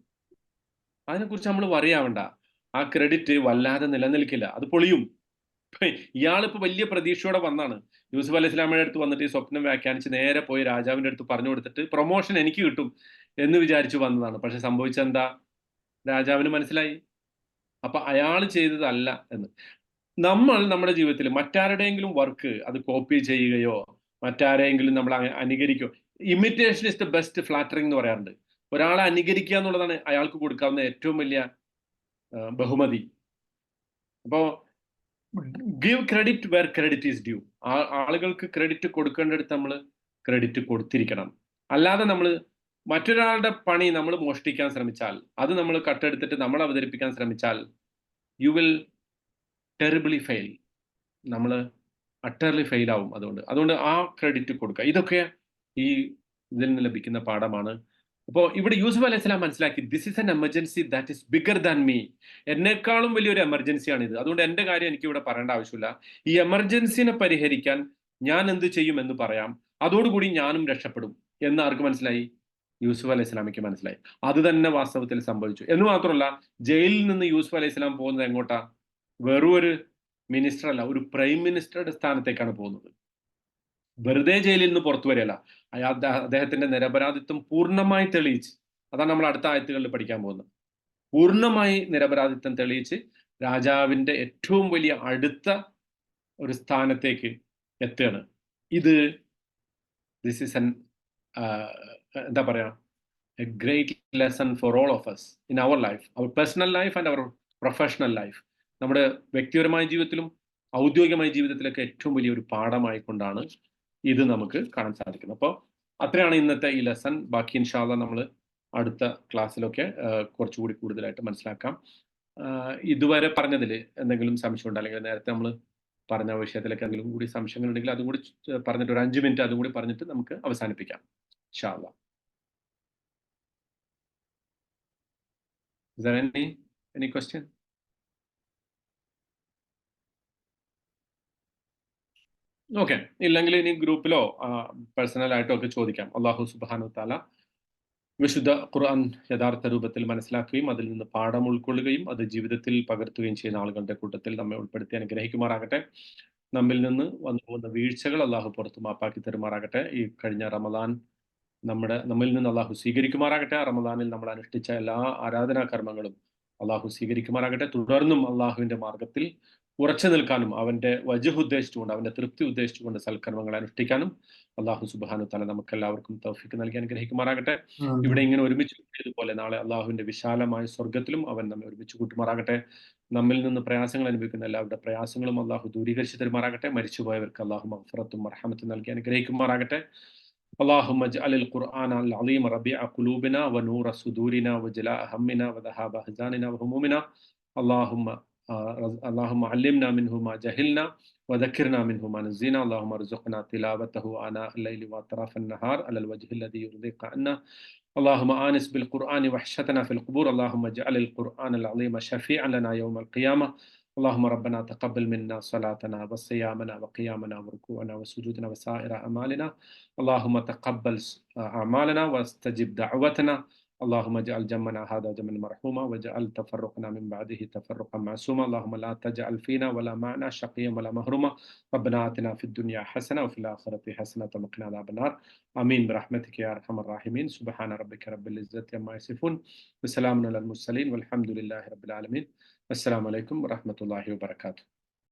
അതിനെക്കുറിച്ച് നമ്മൾ വറിയാവണ്ട. ആ ക്രെഡിറ്റ് വല്ലാതെ നിലനിൽക്കില്ല, അത് പൊളിയും. ഇയാളിപ്പോ വലിയ പ്രതീക്ഷയോടെ വന്നാണ് യൂസുഫ് അലൈഹിസ്സലാമയുടെ അടുത്ത് വന്നിട്ട് ഈ സ്വപ്നം വ്യാഖ്യാനിച്ച് നേരെ പോയി രാജാവിന്റെ അടുത്ത് പറഞ്ഞു കൊടുത്തിട്ട് പ്രൊമോഷൻ എനിക്ക് കിട്ടും എന്ന് വിചാരിച്ചു വന്നതാണ്. പക്ഷെ സംഭവിച്ചെന്താ? രാജാവിന് മനസ്സിലായി. അപ്പൊ അയാൾ ചെയ്തതല്ല എന്ന്. നമ്മൾ നമ്മുടെ ജീവിതത്തിൽ മറ്റാരുടെയെങ്കിലും വർക്ക് അത് കോപ്പി ചെയ്യുകയോ മറ്റാരെങ്കിലും നമ്മൾ അനുകരിക്കുകയോ, imitation is the best flattering എന്ന് പറയാറുണ്ട്. ഒരാളെ അനുകരിക്കുക എന്നുള്ളതാണ് അയാൾക്ക് കൊടുക്കാവുന്ന ഏറ്റവും വലിയ ബഹുമതി. അപ്പോ give credit where credit is due. ആളുകൾക്ക് ക്രെഡിറ്റ് കൊടുക്കേണ്ടടുത്ത് നമ്മൾ ക്രെഡിറ്റ് കൊടുത്തിരിക്കണം. അല്ലാതെ നമ്മൾ മറ്റൊരാളുടെ പണി നമ്മൾ മോഷ്ടിക്കാൻ ശ്രമിച്ചാൽ, അത് നമ്മൾ കട്ടെടുത്തിട്ട് നമ്മൾ അവതരിപ്പിക്കാൻ ശ്രമിച്ചാൽ, യു വിൽ ടെറിബിളി ഫെയിൽ. നമ്മൾ അട്ടർലി ഫെയിൽ ആവും. അതുകൊണ്ട് ആ ക്രെഡിറ്റ് കൊടുക്കുക. ഇതൊക്കെ ഈ ഇതിൽ നിന്ന് ലഭിക്കുന്ന പാഠമാണ്. അപ്പോൾ ഇവിടെ യൂസുഫ് അലൈഹി സ്വലാം മനസ്സിലാക്കി this is an emergency that is bigger than me. എന്നെക്കാളും വലിയൊരു എമർജൻസിയാണ് ഇത്. അതുകൊണ്ട് എൻ്റെ കാര്യം എനിക്ക് ഇവിടെ പറയേണ്ട ആവശ്യമില്ല. ഈ എമർജൻസിനെ പരിഹരിക്കാൻ ഞാൻ എന്ത് ചെയ്യും എന്ന് പറയാം, അതോടുകൂടി ഞാനും രക്ഷപ്പെടും എന്ന് ആർക്ക് മനസ്സിലായി? യൂസുഫ് അലൈഹി സ്വലാമിക്ക് മനസ്സിലായി. അത് തന്നെ വാസ്തവത്തിൽ സംഭവിച്ചു. എന്ന് മാത്രമല്ല, ജയിലിൽ നിന്ന് യൂസുഫ് അലൈഹി സ്വലാം പോകുന്നത് എങ്ങോട്ടാ? വെറും ഒരു മിനിസ്റ്റർ അല്ല, ഒരു പ്രൈം മിനിസ്റ്ററുടെ സ്ഥാനത്തേക്കാണ് പോകുന്നത്. വെറുതെ ജയിലിൽ നിന്ന് പുറത്തു വരികയല്ല, അദ്ദേഹത്തിന്റെ നിരപരാധിത്വം പൂർണ്ണമായി തെളിയിച്ച്, അതാണ് നമ്മൾ അടുത്ത ആയത്തുകളിൽ പഠിക്കാൻ പോകുന്നത്. പൂർണ്ണമായി നിരപരാധിത്വം തെളിയിച്ച് രാജാവിന്റെ ഏറ്റവും വലിയ അടുത്ത ഒരു സ്ഥാനത്തേക്ക് എത്തുകയാണ്. ദിസ് ഈസ് എന്താ പറയാ, a great lesson for all of us in our life, our personal life and our professional life. നമ്മുടെ വ്യക്തിപരമായ ജീവിതത്തിലും ഔദ്യോഗികമായ ജീവിതത്തിലൊക്കെ ഏറ്റവും വലിയൊരു പാഠമായിക്കൊണ്ടാണ് ഇത് നമുക്ക് കാണാൻ സാധിക്കുന്നത്. അപ്പോൾ അത്രയാണ് ഇന്നത്തെ ഈ ലെസൺ. ബാക്കി ഇൻഷാ അല്ലാഹ് നമ്മൾ അടുത്ത ക്ലാസ്സിലൊക്കെ കുറച്ചുകൂടി കൂടുതലായിട്ട് മനസ്സിലാക്കാം. ഇതുവരെ പറഞ്ഞതിൽ എന്തെങ്കിലും സംശയമുണ്ടോ, അല്ലെങ്കിൽ നേരത്തെ നമ്മൾ പറഞ്ഞ വിഷയത്തിലൊക്കെ എന്തെങ്കിലും കൂടി സംശയങ്ങൾ ഉണ്ടെങ്കിൽ അതും കൂടി പറഞ്ഞിട്ട് ഒരു 5 മിനിറ്റ് അതും കൂടി പറഞ്ഞിട്ട് നമുക്ക് അവസാനിപ്പിക്കാം ഇൻഷാ അല്ലാഹ്. Is there any question? Okay, ഇല്ലെങ്കിൽ ഇനി ഗ്രൂപ്പിലോ പേഴ്സണലായിട്ടോ ഒക്കെ ചോദിക്കാം. അള്ളാഹു സുബ്ഹാനഹു തആല വിശുദ്ധ ഖുർആൻ യഥാർത്ഥ രൂപത്തിൽ മനസ്സിലാക്കുകയും അതിൽ നിന്ന് പാഠം ഉൾക്കൊള്ളുകയും അത് ജീവിതത്തിൽ പകർത്തുകയും ചെയ്യുന്ന ആളുകളുടെ കൂട്ടത്തിൽ നമ്മെ ഉൾപ്പെടുത്തി അനുഗ്രഹിക്കുമാറാകട്ടെ. നമ്മിൽ നിന്ന് വന്നു പോകുന്ന വീഴ്ചകൾ അള്ളാഹു പുറത്തു മാപ്പാക്കി തരുമാറാകട്ടെ. ഈ കഴിഞ്ഞ റമദാൻ നമ്മിൽ നിന്ന് അള്ളാഹു സ്വീകരിക്കുമാറാകട്ടെ. റമദാനിൽ നമ്മൾ അനുഷ്ഠിച്ച എല്ലാ ആരാധനാ കർമ്മങ്ങളും അള്ളാഹു സ്വീകരിക്കുമാറാകട്ടെ. തുടർന്നും അള്ളാഹുവിന്റെ മാർഗത്തിൽ ഉറച്ചു നിൽക്കാനും അവന്റെ വജ്ഹ് ഉദ്ദേശിച്ചുകൊണ്ട്, അവന്റെ തൃപ്തി ഉദ്ദേശിച്ചുകൊണ്ട് സൽക്കർമ്മങ്ങൾ അനുഷ്ഠിക്കാനും അള്ളാഹു സുബ്ഹാനഹു തആല നമുക്ക് എല്ലാവർക്കും തൗഫീഖ് നൽകി അനുഗ്രഹിക്കുമാറാകട്ടെ. ഇവിടെ ഇങ്ങനെ ഒരുമിച്ച് കൂട്ടിയതുപോലെ നാളെ അള്ളാഹുവിന്റെ വിശാലമായ സ്വർഗത്തിലും അവൻ നമ്മെ ഒരുമിച്ച് കൂട്ടുമാറാകട്ടെ. നമ്മിൽ നിന്ന് പ്രയാസങ്ങൾ അനുഭവിക്കുന്ന എല്ലാവരുടെ പ്രയാസങ്ങളും അള്ളാഹു ദൂരീകരിച്ചു തരുമാറാകട്ടെ. മരിച്ചുപോയവർക്ക് അള്ളാഹു മഗ്ഫിറത്തും മർഹമത്തും നൽകി അനുഗ്രഹിക്കുമാറാകട്ടെ. اللهم اجعل القرآن العظيم ربيع قلوبنا ونور صدورنا وجلاء همنا وذهاب أحزاننا وهمومنا. اللهم علمنا منه ما جهلنا وذكرنا منه ما نسينا. اللهم ارزقنا تلاوته آناء الليل وأطراف النهار على الوجه الذي يرضيك عنا. اللهم آنس بالقرآن وحشتنا في القبور. اللهم اجعل القرآن العظيم شفيعا لنا يوم القيامة. اللهم ربنا تقبل منا صلاتنا وصيامنا وقيامنا وركوعنا وسجودنا وسائر أعمالنا. اللهم تقبل أعمالنا واستجب دعوتنا. اللهم اجعل جمعنا هذا جمعا مرحوما واجعل تفرقنا من بعده تفرقا معصوما. اللهم لا تجعل فينا ولا معنا شقيا ولا محروما. ربنا آتنا في الدنيا حسنة وفي الآخرة حسنة وقنا عذاب النار. آمين برحمتك يا أرحم الراحمين. سبحان ربك رب العزة عما يصفون وسلام على المرسلين والحمد لله رب العالمين. السلام عليكم ورحمة الله وبركاته.